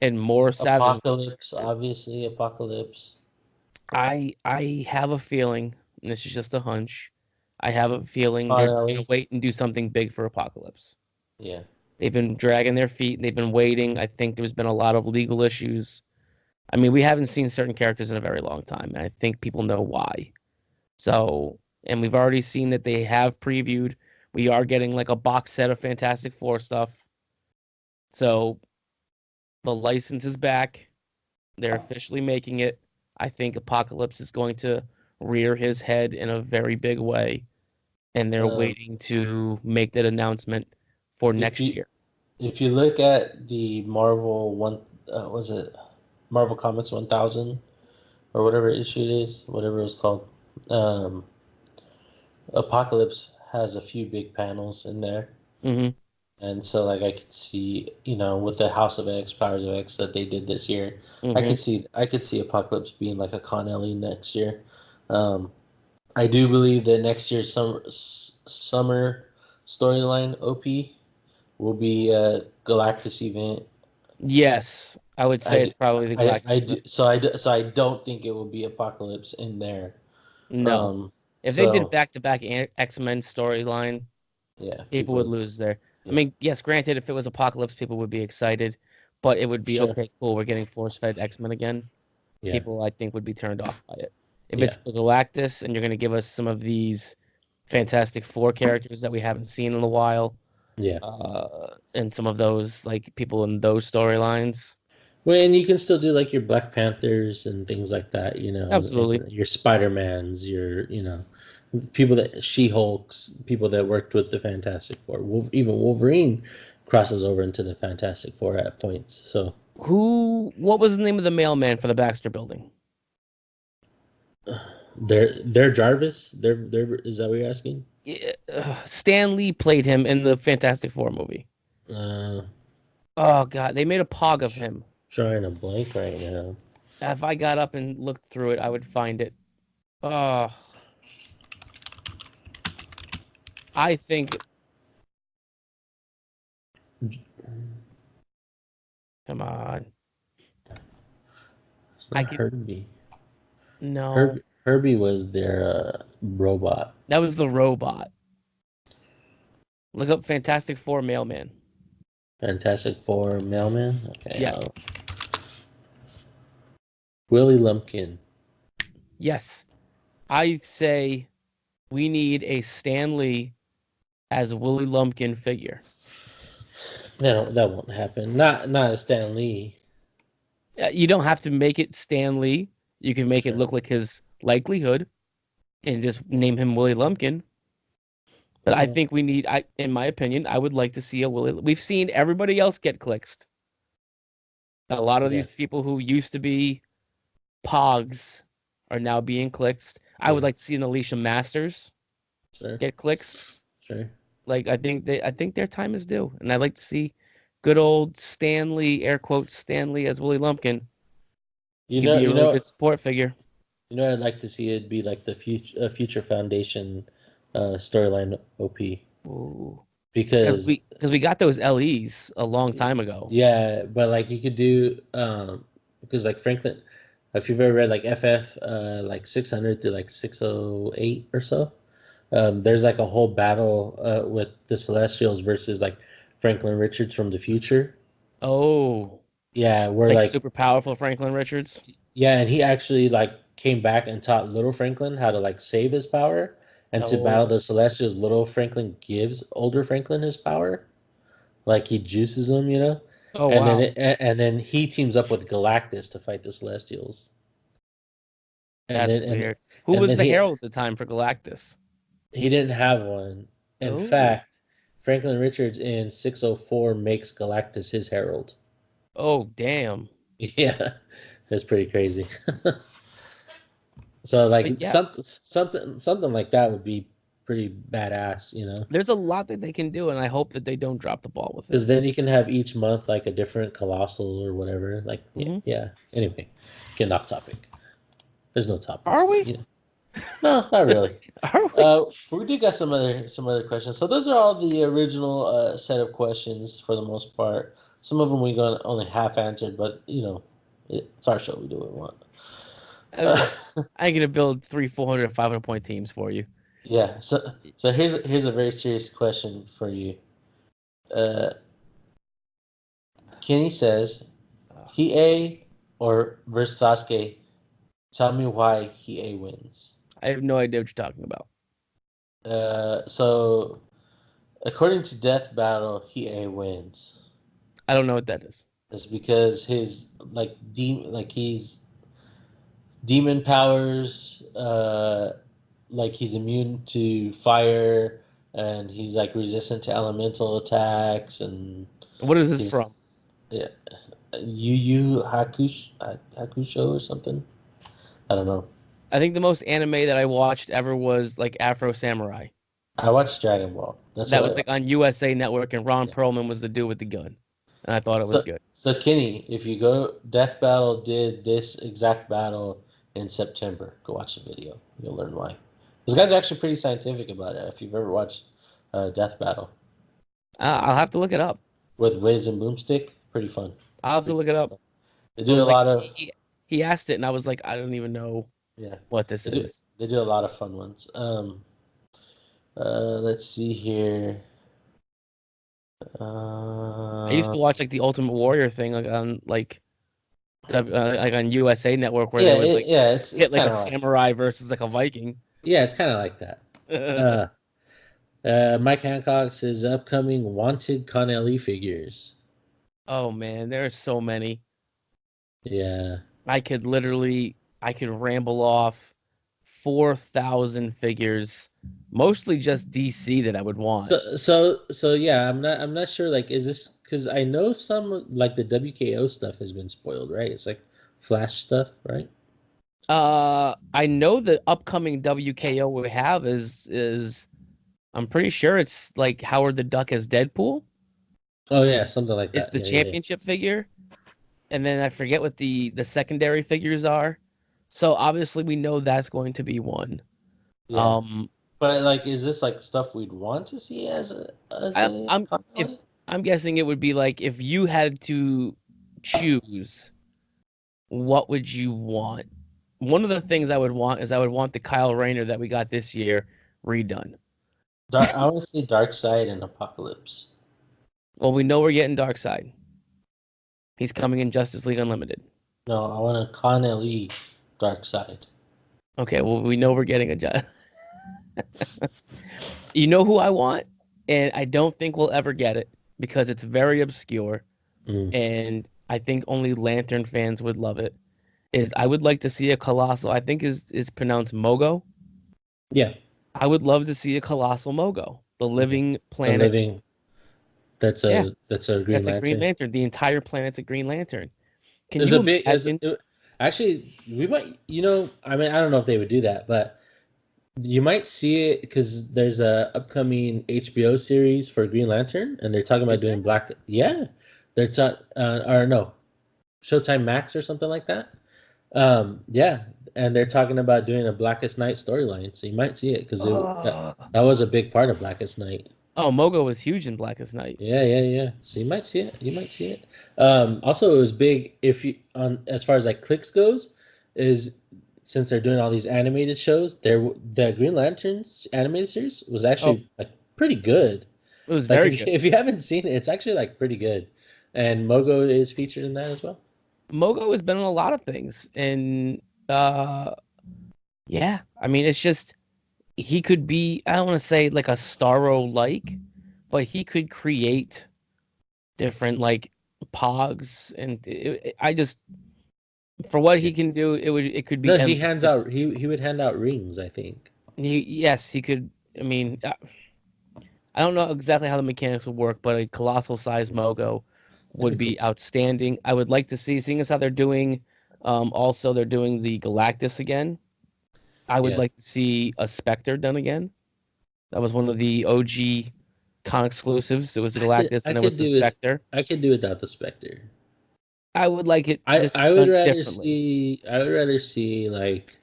[SPEAKER 1] and more Savage.
[SPEAKER 2] Apocalypse, obviously, Apocalypse.
[SPEAKER 1] I have a feeling, and this is just a hunch. I have a feeling they're going to
[SPEAKER 2] Connelly.
[SPEAKER 1] wait and do something big for Apocalypse.
[SPEAKER 2] Yeah.
[SPEAKER 1] They've been dragging their feet. They've been waiting. I think there's been a lot of legal issues. I mean, we haven't seen certain characters in a very long time, and I think people know why. So, and we've already seen that they have previewed. We are getting like a box set of Fantastic Four stuff. So, the license is back. They're officially making it. I think Apocalypse is going to rear his head in a very big way, and they're waiting to make that announcement for next year.
[SPEAKER 2] If you look at the Marvel was it Marvel Comics 1000 or whatever issue it is, whatever it was called, Apocalypse has a few big panels in there.
[SPEAKER 1] Mm-hmm.
[SPEAKER 2] And so, like, I could see, with the House of X, Powers of X that they did this year,
[SPEAKER 1] Mm-hmm.
[SPEAKER 2] I could see Apocalypse being like a Connelly next year. I do believe that next year's summer storyline OP will be a Galactus event.
[SPEAKER 1] Yes, I would say it's probably the Galactus.
[SPEAKER 2] So I don't think it will be Apocalypse in there.
[SPEAKER 1] No, if they did back-to-back X-Men storyline,
[SPEAKER 2] yeah,
[SPEAKER 1] people would lose there.
[SPEAKER 2] Yeah.
[SPEAKER 1] I mean, yes, granted, if it was Apocalypse, people would be excited, but it would be okay, cool. We're getting force-fed X-Men again.
[SPEAKER 2] Yeah.
[SPEAKER 1] People, I think, would be turned off by it. If it's the Galactus and you're going to give us some of these Fantastic Four characters that we haven't seen in a while,
[SPEAKER 2] yeah,
[SPEAKER 1] and some of those like people in those storylines.
[SPEAKER 2] When you can still do like your Black Panthers and things like that,
[SPEAKER 1] Absolutely.
[SPEAKER 2] your Spider-Mans, your people that She-Hulks, people that worked with the Fantastic Four. Even Wolverine crosses over into the Fantastic Four at points. So
[SPEAKER 1] what was the name of the mailman for the Baxter Building?
[SPEAKER 2] They're Jarvis. They're is that what you're asking?
[SPEAKER 1] Yeah, Stan Lee played him in the Fantastic Four movie. Oh god, they made a pog of him.
[SPEAKER 2] Trying to blank right now.
[SPEAKER 1] If I got up and looked through it, I would find it. Oh, I think. Come on.
[SPEAKER 2] It's not Herbie.
[SPEAKER 1] No.
[SPEAKER 2] Herbie was their robot.
[SPEAKER 1] That was the robot. Look up Fantastic Four mailman.
[SPEAKER 2] Fantastic Four mailman? Okay.
[SPEAKER 1] Yes.
[SPEAKER 2] Willie Lumpkin.
[SPEAKER 1] Yes. I say we need a Stan Lee as a Willie Lumpkin figure.
[SPEAKER 2] That won't happen. Not a Stan Lee.
[SPEAKER 1] You don't have to make it Stan Lee. You can make it look like his likelihood and just name him Willie Lumpkin. But I think we need, in my opinion, I would like to see a Willie. We've seen everybody else get clixed. A lot of these people who used to be Pogs are now being clixed. I would like to see an Alicia Masters get clixed.
[SPEAKER 2] Sure.
[SPEAKER 1] Like I think their time is due, and I'd like to see good old Stanley, air quotes Stanley as Willie Lumpkin. He
[SPEAKER 2] You
[SPEAKER 1] could
[SPEAKER 2] know,
[SPEAKER 1] be a
[SPEAKER 2] you
[SPEAKER 1] really
[SPEAKER 2] know,
[SPEAKER 1] good support figure.
[SPEAKER 2] I'd like to see it be like the future Foundation storyline OP
[SPEAKER 1] Ooh. Because
[SPEAKER 2] because
[SPEAKER 1] we got those LEs a long time ago.
[SPEAKER 2] yeah, but like you could do because like Franklin, if you've ever read like FF like 600 to like 608 or so, there's like a whole battle with the Celestials versus like Franklin Richards from the future.
[SPEAKER 1] Oh,
[SPEAKER 2] Yeah, where
[SPEAKER 1] like
[SPEAKER 2] like
[SPEAKER 1] super powerful Franklin Richards.
[SPEAKER 2] yeah, and he actually like came back and taught little Franklin how to like save his power and to battle
[SPEAKER 1] Oh,
[SPEAKER 2] the Celestials. Little Franklin gives older Franklin his power, like he juices him, you know.
[SPEAKER 1] oh
[SPEAKER 2] And then
[SPEAKER 1] wow,
[SPEAKER 2] and then he teams up with Galactus to fight the Celestials. And
[SPEAKER 1] that's
[SPEAKER 2] then
[SPEAKER 1] weird. Who
[SPEAKER 2] and
[SPEAKER 1] was
[SPEAKER 2] then
[SPEAKER 1] the herald at the time for Galactus?
[SPEAKER 2] he didn't have one. In
[SPEAKER 1] Oh,
[SPEAKER 2] fact, Franklin Richards in 604 makes Galactus his herald.
[SPEAKER 1] oh damn.
[SPEAKER 2] Yeah, that's pretty crazy. So like
[SPEAKER 1] But yeah,
[SPEAKER 2] something like that would be pretty badass, you know?
[SPEAKER 1] there's a lot that they can do, and I hope that they don't drop the ball with it.
[SPEAKER 2] Because then you can have each month like a different colossal or whatever. Like yeah,
[SPEAKER 1] Hmm.
[SPEAKER 2] yeah. Anyway, getting off topic. There's no topics,
[SPEAKER 1] Are
[SPEAKER 2] but
[SPEAKER 1] we?
[SPEAKER 2] you know. No, not really.
[SPEAKER 1] Are we?
[SPEAKER 2] We do got some other questions. So those are all the original set of questions for the most part. Some of them we got only half answered, but you know, it's our show. We do what we want.
[SPEAKER 1] I, I'm gonna build 400, and 500 point teams for you.
[SPEAKER 2] Yeah. So here's a very serious question for you. Uh, Kenny says, Hiei or versus Sasuke. Tell me why Hiei wins.
[SPEAKER 1] I have no idea what you're talking about.
[SPEAKER 2] So according to Death Battle, Hiei wins.
[SPEAKER 1] I don't know what that is.
[SPEAKER 2] It's because his like he's demon powers, like he's immune to fire, and he's like resistant to elemental attacks, and
[SPEAKER 1] What is this from?
[SPEAKER 2] he's yeah, Hakusho or something. I don't know.
[SPEAKER 1] I think the most anime that I watched ever was like Afro Samurai.
[SPEAKER 2] I watched Dragon Ball. That's
[SPEAKER 1] That
[SPEAKER 2] what
[SPEAKER 1] was
[SPEAKER 2] I
[SPEAKER 1] like on USA Network, and Ron
[SPEAKER 2] yeah.
[SPEAKER 1] Perlman was the dude with the gun, and I thought it was
[SPEAKER 2] So
[SPEAKER 1] good.
[SPEAKER 2] so Kenny, if you go Death Battle did this exact battle in September. Go watch the video. You'll learn why. This guy's actually pretty scientific about it. If you've ever watched Death Battle
[SPEAKER 1] I'll have to look it up.
[SPEAKER 2] with Wiz and Boomstick, pretty fun.
[SPEAKER 1] I'll have to
[SPEAKER 2] Pretty
[SPEAKER 1] look it
[SPEAKER 2] fun
[SPEAKER 1] up.
[SPEAKER 2] stuff. They
[SPEAKER 1] I
[SPEAKER 2] do a
[SPEAKER 1] was like,
[SPEAKER 2] lot of
[SPEAKER 1] he asked it, and I was like, I don't even know
[SPEAKER 2] yeah.
[SPEAKER 1] what this is.
[SPEAKER 2] They do a lot of fun ones. Let's see here.
[SPEAKER 1] I used
[SPEAKER 2] Uh,
[SPEAKER 1] to watch like the Ultimate Warrior thing like on USA Network where they
[SPEAKER 2] yeah,
[SPEAKER 1] would like
[SPEAKER 2] it's
[SPEAKER 1] hit like
[SPEAKER 2] kind
[SPEAKER 1] a
[SPEAKER 2] of like
[SPEAKER 1] samurai versus like a Viking.
[SPEAKER 2] yeah, it's kind of like that. Uh, Mike Hancock says upcoming wanted Connelly figures.
[SPEAKER 1] Oh man, there are so many.
[SPEAKER 2] Yeah.
[SPEAKER 1] I could ramble off 4,000 figures, mostly just DC that I would want.
[SPEAKER 2] So yeah, I'm not sure. Like, is this because I know some like the WKO stuff has been spoiled, right? It's like Flash stuff, right?
[SPEAKER 1] I know the upcoming WKO we have is I'm pretty sure it's like Howard the Duck as Deadpool.
[SPEAKER 2] Oh yeah, something like
[SPEAKER 1] It's
[SPEAKER 2] that.
[SPEAKER 1] the
[SPEAKER 2] Yeah, yeah,
[SPEAKER 1] championship figure, and then I forget what the secondary figures are. So obviously we know that's going to be one.
[SPEAKER 2] yeah.
[SPEAKER 1] Um,
[SPEAKER 2] But like, is this like stuff we'd want to see as
[SPEAKER 1] I,
[SPEAKER 2] a
[SPEAKER 1] I'm if
[SPEAKER 2] Connelly?
[SPEAKER 1] I'm guessing it would be like if you had to choose, what would you want? One of the things I would want is I would want the Kyle Rayner that we got this year redone.
[SPEAKER 2] I want to see Dark Side and Apocalypse.
[SPEAKER 1] Well, we know we're getting Darkseid. He's coming in Justice League Unlimited.
[SPEAKER 2] No, I want a Connelly Dark Side.
[SPEAKER 1] Okay, well we know we're getting a. You know who I want, and I don't think we'll ever get it because it's very obscure,
[SPEAKER 2] Mm.
[SPEAKER 1] and I think only Lantern fans would love it. Is I would like to see a colossal. I think is pronounced Mogo.
[SPEAKER 2] Yeah,
[SPEAKER 1] I would love to see a colossal Mogo, the
[SPEAKER 2] yeah.
[SPEAKER 1] living
[SPEAKER 2] A
[SPEAKER 1] planet.
[SPEAKER 2] living.
[SPEAKER 1] Yeah,
[SPEAKER 2] That's a Green
[SPEAKER 1] that's a Green
[SPEAKER 2] Lantern.
[SPEAKER 1] Lantern. The entire planet's a Green Lantern. Can
[SPEAKER 2] There's
[SPEAKER 1] you
[SPEAKER 2] a big.
[SPEAKER 1] imagine?
[SPEAKER 2] Actually, we might. You know, I mean, I don't know if they would do that, but you might see it because there's a upcoming HBO series for Green Lantern, and they're talking about
[SPEAKER 1] Is there?
[SPEAKER 2] doing Black. Yeah, They're or no, Showtime Max or something like that. Yeah, and they're talking about doing a Blackest Night storyline, so you might see it because
[SPEAKER 1] Oh,
[SPEAKER 2] that was a big part of Blackest Night.
[SPEAKER 1] oh, Mogo was huge in Blackest Night.
[SPEAKER 2] Yeah, yeah, yeah. So you might see it. You might see it. Also, it was big if you on as far as like clicks goes, is since they're doing all these animated shows, the Green Lanterns animated series was
[SPEAKER 1] Oh,
[SPEAKER 2] actually like pretty good.
[SPEAKER 1] it was
[SPEAKER 2] Like
[SPEAKER 1] very good.
[SPEAKER 2] if you haven't seen it, it's actually like pretty good. And Mogo is featured in that as well.
[SPEAKER 1] Mogo has been in a lot of things, and uh, yeah, I mean, it's just he could be. I don't want to say like a Starro like, but he could create different like pogs, and I just for what
[SPEAKER 2] Yeah.
[SPEAKER 1] he can do, it could be
[SPEAKER 2] No, he
[SPEAKER 1] endless.
[SPEAKER 2] hands out. He would hand out rings, I think.
[SPEAKER 1] Yes, he could. I mean, I don't know exactly how the mechanics would work, but a colossal size Mogo would
[SPEAKER 2] That'd be
[SPEAKER 1] be
[SPEAKER 2] cool.
[SPEAKER 1] outstanding. I would like to see, seeing as how they're doing, also they're doing the Galactus again. I would
[SPEAKER 2] Yeah,
[SPEAKER 1] like to see a Spectre done again. That was one of the OG con exclusives. It was the Galactus
[SPEAKER 2] I
[SPEAKER 1] and it was
[SPEAKER 2] could
[SPEAKER 1] the
[SPEAKER 2] do it.
[SPEAKER 1] Spectre.
[SPEAKER 2] I could do without the Spectre.
[SPEAKER 1] I would like it just
[SPEAKER 2] I would
[SPEAKER 1] done
[SPEAKER 2] rather
[SPEAKER 1] differently.
[SPEAKER 2] see. I would rather see like.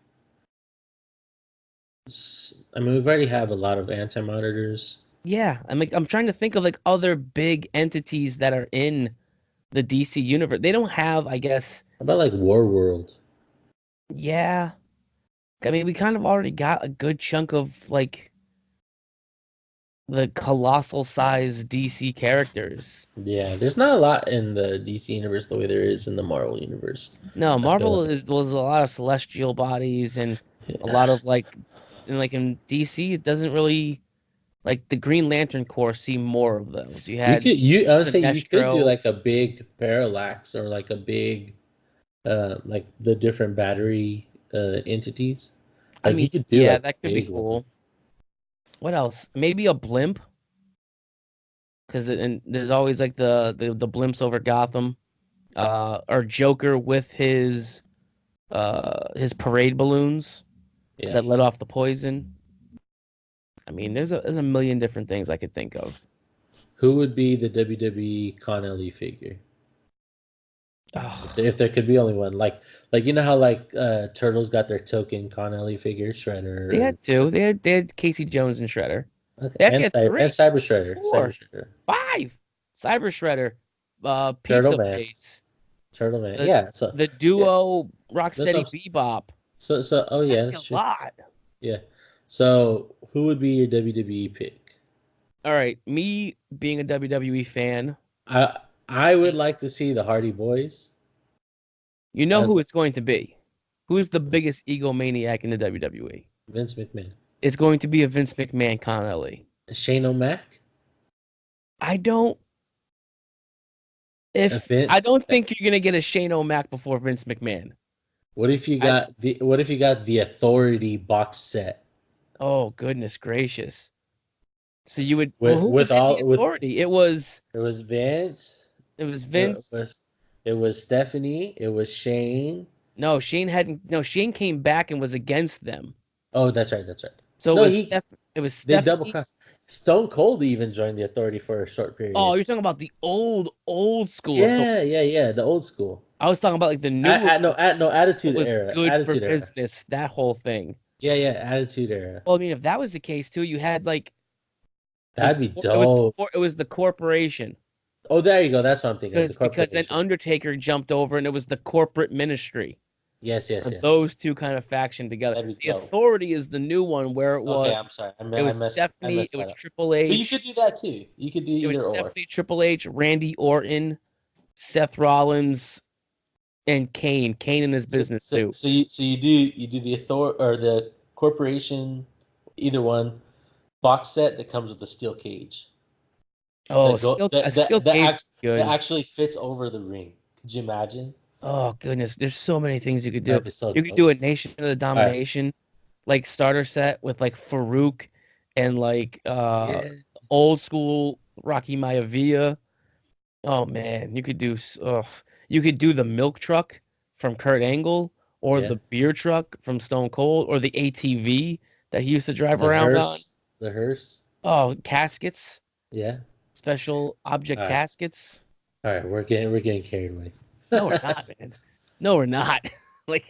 [SPEAKER 2] I mean, we've already have a lot of anti monitors.
[SPEAKER 1] Yeah, I'm trying to think of like other big entities that are in the DC universe. They don't have, I guess,
[SPEAKER 2] How about like War World?
[SPEAKER 1] yeah. I mean, we kind of already got a good chunk of like the colossal size DC characters.
[SPEAKER 2] Yeah, there's not a lot in the DC universe the way there is in the Marvel universe.
[SPEAKER 1] No,
[SPEAKER 2] I feel
[SPEAKER 1] Marvel
[SPEAKER 2] like.
[SPEAKER 1] is was a lot of celestial bodies and a
[SPEAKER 2] Yeah.
[SPEAKER 1] lot of like in DC, it doesn't really like the Green Lantern Corps see more of those. You
[SPEAKER 2] You
[SPEAKER 1] had
[SPEAKER 2] could I would say you could do
[SPEAKER 1] Sinestro.
[SPEAKER 2] like a big parallax or like a big like the different battery entities.
[SPEAKER 1] I
[SPEAKER 2] Like you
[SPEAKER 1] mean,
[SPEAKER 2] could do
[SPEAKER 1] yeah,
[SPEAKER 2] like a
[SPEAKER 1] that could be
[SPEAKER 2] big one.
[SPEAKER 1] cool. What else? Maybe a blimp, because and there's always like the blimps over Gotham. Or Joker with his parade balloons
[SPEAKER 2] Yeah.
[SPEAKER 1] that let off the poison. I mean, there's a million different things I could think of.
[SPEAKER 2] Who would be the WWE Con LE figure?
[SPEAKER 1] Oh,
[SPEAKER 2] If there could be only one, like you know how like Turtles got their token Con LE figure,
[SPEAKER 1] they
[SPEAKER 2] Shredder,
[SPEAKER 1] had two. They had Casey Jones and Shredder.
[SPEAKER 2] okay,
[SPEAKER 1] They actually had
[SPEAKER 2] And
[SPEAKER 1] three,
[SPEAKER 2] Cyber Shredder,
[SPEAKER 1] four,
[SPEAKER 2] Cyber Shredder,
[SPEAKER 1] five. Cyber Shredder,
[SPEAKER 2] Turtle
[SPEAKER 1] Pizza
[SPEAKER 2] Man,
[SPEAKER 1] Face,
[SPEAKER 2] Turtle Man.
[SPEAKER 1] the
[SPEAKER 2] Yeah, so
[SPEAKER 1] the
[SPEAKER 2] yeah,
[SPEAKER 1] duo
[SPEAKER 2] that's what
[SPEAKER 1] Rocksteady Bebop.
[SPEAKER 2] oh
[SPEAKER 1] It's
[SPEAKER 2] yeah,
[SPEAKER 1] actually
[SPEAKER 2] that's
[SPEAKER 1] a
[SPEAKER 2] true.
[SPEAKER 1] lot.
[SPEAKER 2] Yeah. So who would be your WWE pick?
[SPEAKER 1] All right, me being a WWE fan,
[SPEAKER 2] I I would like to see the Hardy Boys
[SPEAKER 1] you know who
[SPEAKER 2] as
[SPEAKER 1] it's going to be. Who's the biggest egomaniac in the WWE?
[SPEAKER 2] Vince McMahon,
[SPEAKER 1] It's going to be a Vince McMahon Connelly.
[SPEAKER 2] Shane O'Mac,
[SPEAKER 1] I don't
[SPEAKER 2] a
[SPEAKER 1] if
[SPEAKER 2] Vin.
[SPEAKER 1] I don't think you're gonna get a Shane O'Mac before Vince McMahon. I
[SPEAKER 2] What if you got the Authority box set
[SPEAKER 1] oh goodness gracious. So you would well, who was
[SPEAKER 2] with
[SPEAKER 1] in the
[SPEAKER 2] all with
[SPEAKER 1] authority? It was
[SPEAKER 2] it was Vince, it
[SPEAKER 1] Vince.
[SPEAKER 2] was it was Stephanie, it was Shane.
[SPEAKER 1] No, Shane hadn't no, Shane came back and was against them.
[SPEAKER 2] Oh, that's right, that's right.
[SPEAKER 1] So
[SPEAKER 2] No, he
[SPEAKER 1] it was
[SPEAKER 2] they double
[SPEAKER 1] Stephanie.
[SPEAKER 2] crossed. Stone Cold even joined the Authority for a short
[SPEAKER 1] Oh,
[SPEAKER 2] period.
[SPEAKER 1] you're talking about the old school authority.
[SPEAKER 2] Yeah, yeah, yeah. The old school.
[SPEAKER 1] I was talking about like the newer one
[SPEAKER 2] No
[SPEAKER 1] that
[SPEAKER 2] Attitude
[SPEAKER 1] was
[SPEAKER 2] Era.
[SPEAKER 1] good for
[SPEAKER 2] Attitude Era.
[SPEAKER 1] business, that whole thing.
[SPEAKER 2] Yeah, yeah. Attitude Era.
[SPEAKER 1] Well, I mean, if that was the case too, you had like
[SPEAKER 2] That'd be
[SPEAKER 1] it was
[SPEAKER 2] dope.
[SPEAKER 1] it was the corporation.
[SPEAKER 2] Oh, there you go. That's what I'm thinking of. The
[SPEAKER 1] Because then
[SPEAKER 2] corporation.
[SPEAKER 1] Undertaker jumped over and it was the corporate ministry.
[SPEAKER 2] Yes, yes,
[SPEAKER 1] Or
[SPEAKER 2] yes.
[SPEAKER 1] those two kind of faction together.
[SPEAKER 2] That'd be
[SPEAKER 1] The
[SPEAKER 2] dope.
[SPEAKER 1] Authority is the new one where
[SPEAKER 2] Okay, I'm sorry.
[SPEAKER 1] it was
[SPEAKER 2] I
[SPEAKER 1] Stephanie,
[SPEAKER 2] messed
[SPEAKER 1] it was
[SPEAKER 2] that up.
[SPEAKER 1] Triple
[SPEAKER 2] But you
[SPEAKER 1] H,
[SPEAKER 2] could do that too. You could do
[SPEAKER 1] it was
[SPEAKER 2] either or.
[SPEAKER 1] Stephanie, Triple H, Randy Orton, Seth Rollins, and Kane. Kane in his business suit.
[SPEAKER 2] You do the author or the corporation, either one box set that comes with the steel cage
[SPEAKER 1] Oh, a steel cage is
[SPEAKER 2] that
[SPEAKER 1] good.
[SPEAKER 2] actually fits over the ring. Could you imagine?
[SPEAKER 1] Oh goodness, there's so many things you could do.
[SPEAKER 2] That'd be so
[SPEAKER 1] You could
[SPEAKER 2] dope.
[SPEAKER 1] do a Nation of the
[SPEAKER 2] All right.
[SPEAKER 1] Domination like starter set with like Farouk and like
[SPEAKER 2] Yeah.
[SPEAKER 1] old school Rocky Maivia. Oh man, you could do the milk truck from Kurt Angle or
[SPEAKER 2] Yeah.
[SPEAKER 1] the beer truck from Stone Cold or the ATV that he used to drive
[SPEAKER 2] The
[SPEAKER 1] around on.
[SPEAKER 2] hearse. The hearse.
[SPEAKER 1] Oh, caskets,
[SPEAKER 2] Yeah.
[SPEAKER 1] special
[SPEAKER 2] All
[SPEAKER 1] object
[SPEAKER 2] right.
[SPEAKER 1] caskets.
[SPEAKER 2] All right, we're getting carried away.
[SPEAKER 1] No, we're not, man. No, we're not. Like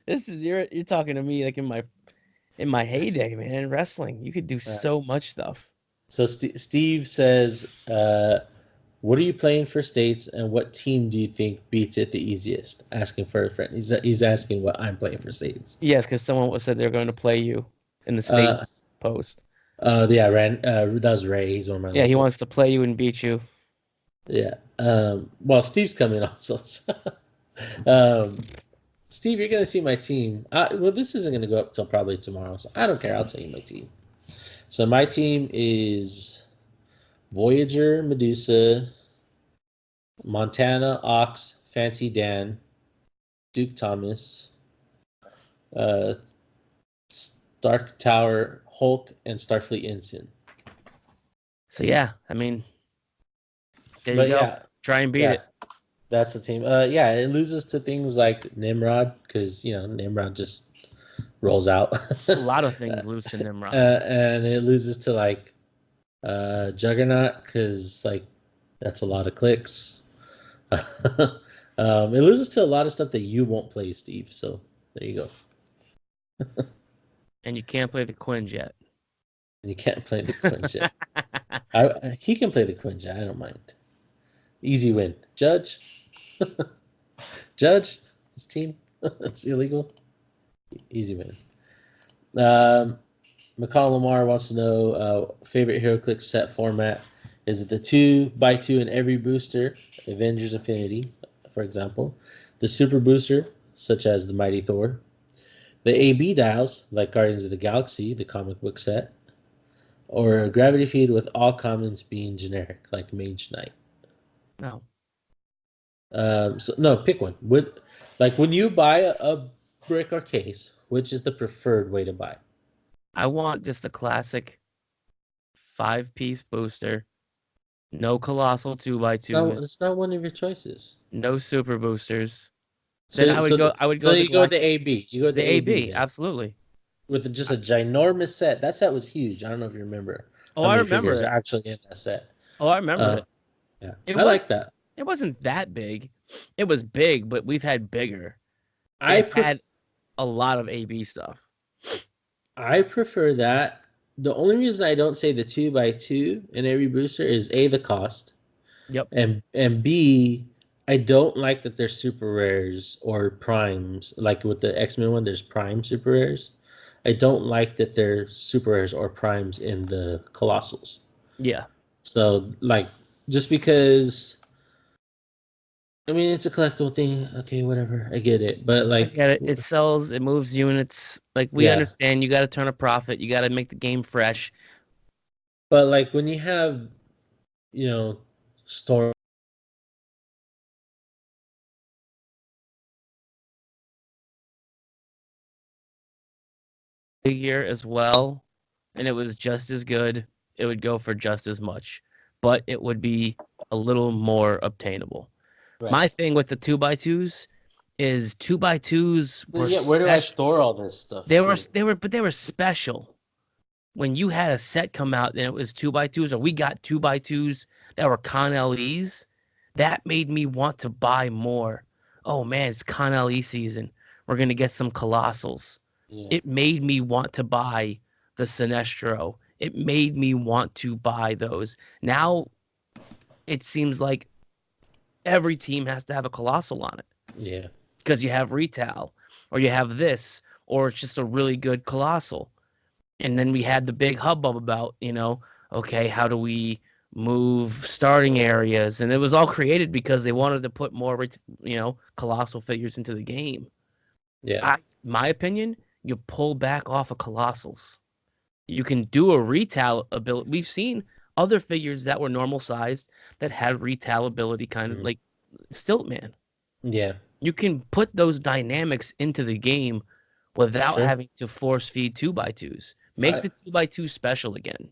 [SPEAKER 1] this is you're talking to me like in my heyday, man. Wrestling, you could do
[SPEAKER 2] All right.
[SPEAKER 1] so much stuff.
[SPEAKER 2] So Steve says, "What are you playing for states, and what team do you think beats it the easiest?" Asking for a friend. He's asking what I'm playing for states.
[SPEAKER 1] Yes, because someone said they're going to play you in the
[SPEAKER 2] Uh,
[SPEAKER 1] states post.
[SPEAKER 2] yeah, that was Ray. He's one of my
[SPEAKER 1] Yeah, he
[SPEAKER 2] local.
[SPEAKER 1] wants to play you and beat you.
[SPEAKER 2] Yeah. Well, Steve's coming also. So, um, Steve, you're gonna see my team. Well, this isn't gonna go up till probably tomorrow, so I don't care. I'll tell you my team. So my team is Voyager, Medusa, Montana, Ox, Fancy Dan, Duke Thomas, uh, Stark Tower, Hulk, and Starfleet Ensign.
[SPEAKER 1] So yeah, I mean, there you
[SPEAKER 2] But
[SPEAKER 1] go.
[SPEAKER 2] yeah,
[SPEAKER 1] Try and beat
[SPEAKER 2] yeah,
[SPEAKER 1] it.
[SPEAKER 2] that's the team. Yeah, it loses to things like Nimrod because Nimrod just rolls out,
[SPEAKER 1] A lot of things lose to Nimrod.
[SPEAKER 2] and it loses to like Juggernaut because like that's a lot of clicks. It loses to a lot of stuff that you won't play, Steve. So there you go.
[SPEAKER 1] And you can't play the Quinjet.
[SPEAKER 2] And you can't play the Quinjet. He can play the Quinjet. I don't mind. Easy win. Judge, Judge, his team. It's illegal. Easy win. Um, McConnell Lamar wants to know favorite HeroClix set format. Is it the 2x2 in every booster, Avengers Infinity, for example, the Super Booster, such as the Mighty Thor, the AB dials, like Guardians of the Galaxy, the comic book set, or a Gravity Feed with all commons being generic, like Mage Knight?
[SPEAKER 1] No.
[SPEAKER 2] So no, pick one. Like when you buy a brick or case, which is the preferred way to buy?
[SPEAKER 1] I want just a classic 5-piece booster. No colossal 2x2s.
[SPEAKER 2] It's not one of your choices.
[SPEAKER 1] No super boosters. Then
[SPEAKER 2] So so
[SPEAKER 1] I would
[SPEAKER 2] so
[SPEAKER 1] go the
[SPEAKER 2] you go with
[SPEAKER 1] galactic
[SPEAKER 2] the AB. You go with
[SPEAKER 1] the
[SPEAKER 2] the AB
[SPEAKER 1] AB,
[SPEAKER 2] then.
[SPEAKER 1] absolutely.
[SPEAKER 2] With just a ginormous set. That set was huge. I don't know if you remember
[SPEAKER 1] Oh,
[SPEAKER 2] how
[SPEAKER 1] I
[SPEAKER 2] many
[SPEAKER 1] remember
[SPEAKER 2] figures are
[SPEAKER 1] it.
[SPEAKER 2] actually in that set.
[SPEAKER 1] Oh, I remember
[SPEAKER 2] Uh,
[SPEAKER 1] it.
[SPEAKER 2] yeah,
[SPEAKER 1] It
[SPEAKER 2] I
[SPEAKER 1] was
[SPEAKER 2] like that.
[SPEAKER 1] it wasn't that big. It was big, but we've had bigger.
[SPEAKER 2] I
[SPEAKER 1] It had
[SPEAKER 2] pref-
[SPEAKER 1] a lot of AB stuff.
[SPEAKER 2] I prefer that. The only reason I don't say the 2x2 in every booster is A, the cost,
[SPEAKER 1] Yep.
[SPEAKER 2] and B, I don't like that there's super rares or primes. Like with the X-Men one, there's prime super rares. I don't like that there's super rares or primes in the Colossals.
[SPEAKER 1] Yeah.
[SPEAKER 2] So like just because I mean it's a collectible thing, okay, whatever. I get it. But
[SPEAKER 1] I
[SPEAKER 2] like
[SPEAKER 1] get it. It sells, it moves units. Like we
[SPEAKER 2] yeah.
[SPEAKER 1] understand you gotta turn a profit. You gotta make the game fresh.
[SPEAKER 2] But like when you have, you know, Storm
[SPEAKER 1] Figure as well, and it was just as good, it would go for just as much, but it would be a little more obtainable.
[SPEAKER 2] right.
[SPEAKER 1] My thing with the 2x2s is 2x2s
[SPEAKER 2] Well,
[SPEAKER 1] were
[SPEAKER 2] yeah, where do I
[SPEAKER 1] special.
[SPEAKER 2] store all this stuff
[SPEAKER 1] They were
[SPEAKER 2] too?
[SPEAKER 1] but they were special. When you had a set come out and it was 2x2s, or we got 2x2s that were Con LEs, that made me want to buy more. Oh man, it's Con LE season. We're gonna get some colossals.
[SPEAKER 2] Yeah.
[SPEAKER 1] It made me want to buy the Sinestro. It made me want to buy those. Now it seems like every team has to have a colossal on it
[SPEAKER 2] Yeah.
[SPEAKER 1] because you have retail or you have this or it's just a really good colossal. And then we had the big hubbub about, okay, how do we move starting areas? And it was all created because they wanted to put more, colossal figures into the game.
[SPEAKER 2] Yeah.
[SPEAKER 1] My opinion, you pull back off of colossals. You can do a retail ability. We've seen other figures that were normal sized that had retail ability, kind of
[SPEAKER 2] Mhm.
[SPEAKER 1] like Stiltman.
[SPEAKER 2] Yeah.
[SPEAKER 1] You can put those dynamics into the game without
[SPEAKER 2] Sure.
[SPEAKER 1] having to force feed 2x2s. Make
[SPEAKER 2] I
[SPEAKER 1] the 2x2 special again.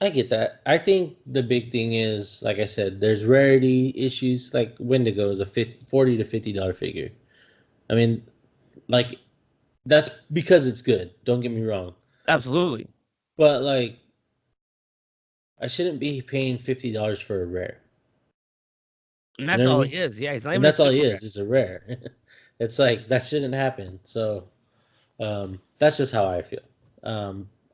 [SPEAKER 2] I get that. I think the big thing is, like I said, there's rarity issues. Like Wendigo is a $40 to $50 figure. I mean, like that's because it's good. Don't get me wrong.
[SPEAKER 1] Absolutely.
[SPEAKER 2] But like, I shouldn't be paying $50 for a rare.
[SPEAKER 1] And
[SPEAKER 2] You
[SPEAKER 1] that's
[SPEAKER 2] know what I
[SPEAKER 1] all
[SPEAKER 2] mean?
[SPEAKER 1] he is. Yeah, he's not
[SPEAKER 2] And
[SPEAKER 1] even a
[SPEAKER 2] that's all he
[SPEAKER 1] super rare.
[SPEAKER 2] is. He's a rare. It's like that shouldn't happen. So that's just how I feel.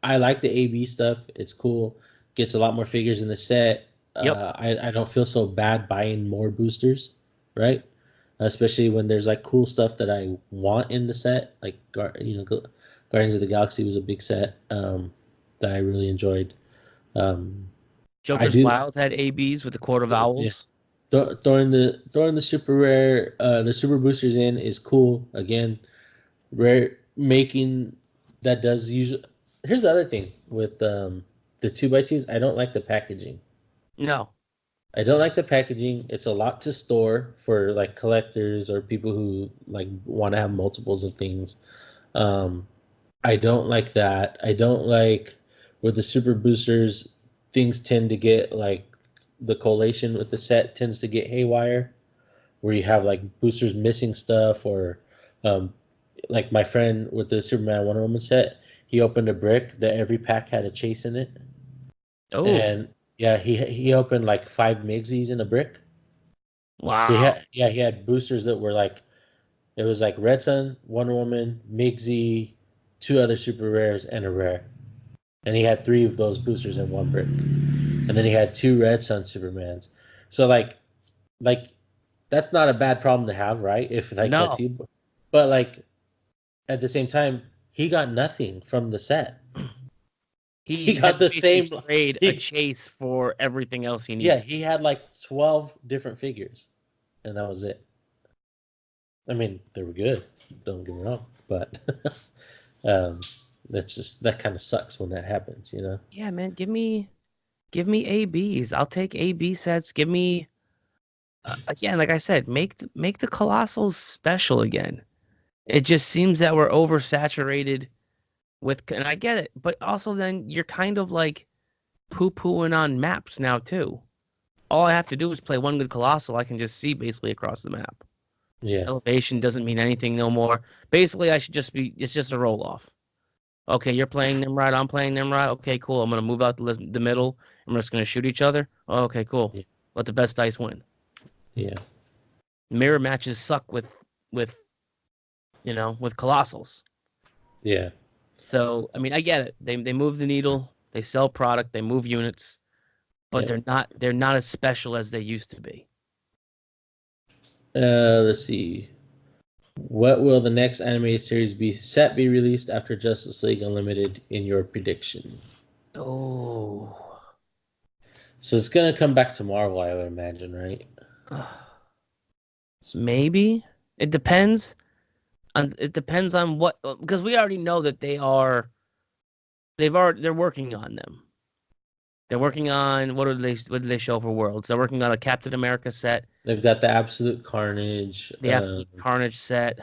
[SPEAKER 2] I like the AB stuff. It's cool. Gets a lot more figures in the set.
[SPEAKER 1] Yep.
[SPEAKER 2] I don't feel so bad buying more boosters, right? Especially when there's like cool stuff that I want in the set. Like Guardians of the Galaxy was a big set that I really enjoyed. Um, I
[SPEAKER 1] Joker's
[SPEAKER 2] do,
[SPEAKER 1] Wild had ABs with the quarter
[SPEAKER 2] yeah.
[SPEAKER 1] vowels.
[SPEAKER 2] Throwing the super rare, the super boosters in is cool. Again, rare making that does usually. Here's the other thing with the 2x2s. I don't like the packaging.
[SPEAKER 1] No.
[SPEAKER 2] I don't like the packaging. It's a lot to store for like collectors or people who like want to have multiples of things. Um, I don't like that. I don't like with the super boosters, things tend to get like the collation with the set tends to get haywire, where you have like boosters missing stuff or um, like my friend with the Superman Wonder Woman set, he opened a brick that every pack had a chase in it,
[SPEAKER 1] Oh,
[SPEAKER 2] and yeah, he opened like 5 Migsies in a brick. So
[SPEAKER 1] wow.
[SPEAKER 2] he had boosters that were like it was like Red Sun, Wonder Woman, Migsy, two other super rares, and a rare. And he had 3 of those boosters in one brick. And then he had 2 Red Sun Supermans. So like that's not a bad problem to have, right? If like that's
[SPEAKER 1] No.
[SPEAKER 2] you. But like at the same time, he got nothing from the set. He
[SPEAKER 1] He had
[SPEAKER 2] got
[SPEAKER 1] to
[SPEAKER 2] the
[SPEAKER 1] basically
[SPEAKER 2] same
[SPEAKER 1] trade a
[SPEAKER 2] he
[SPEAKER 1] chase for everything else he
[SPEAKER 2] yeah,
[SPEAKER 1] needed.
[SPEAKER 2] he had like 12 different figures and that was it. I mean, they were good, don't get me wrong, but um that's just that kind of sucks when that happens, you know.
[SPEAKER 1] Yeah, man, give me ABs. I'll take AB sets. Give me again, like I said, make the Colossals special again. It just seems that we're oversaturated with, and I get it, but also then you're kind of like poo-pooing on maps now too. All I have to do is play one good Colossal. I can just see basically across the map.
[SPEAKER 2] Yeah.
[SPEAKER 1] Elevation doesn't mean anything no more. Basically, I should just be, it's just a roll off. Okay, you're playing Nimrod, I'm playing Nimrod. Okay, cool. I'm gonna move out the middle. And we're just gonna shoot each other. Okay, cool.
[SPEAKER 2] Yeah.
[SPEAKER 1] Let the best dice win.
[SPEAKER 2] Yeah.
[SPEAKER 1] Mirror matches suck with with Colossals.
[SPEAKER 2] Yeah.
[SPEAKER 1] So I mean, I get it. They move the needle. They sell product. They move units, but
[SPEAKER 2] Yeah.
[SPEAKER 1] they're not as special as they used to be.
[SPEAKER 2] Let's see. What will the next animated series be released after Justice League Unlimited in your prediction?
[SPEAKER 1] Oh,
[SPEAKER 2] So it's gonna come back to Marvel, I would imagine, right?
[SPEAKER 1] maybe it depends. It depends on what, because we already know that they're working on them. They're working on what did they show for Worlds? They're working on a Captain America set,
[SPEAKER 2] They've got the Absolute Carnage,
[SPEAKER 1] the Absolute Carnage set.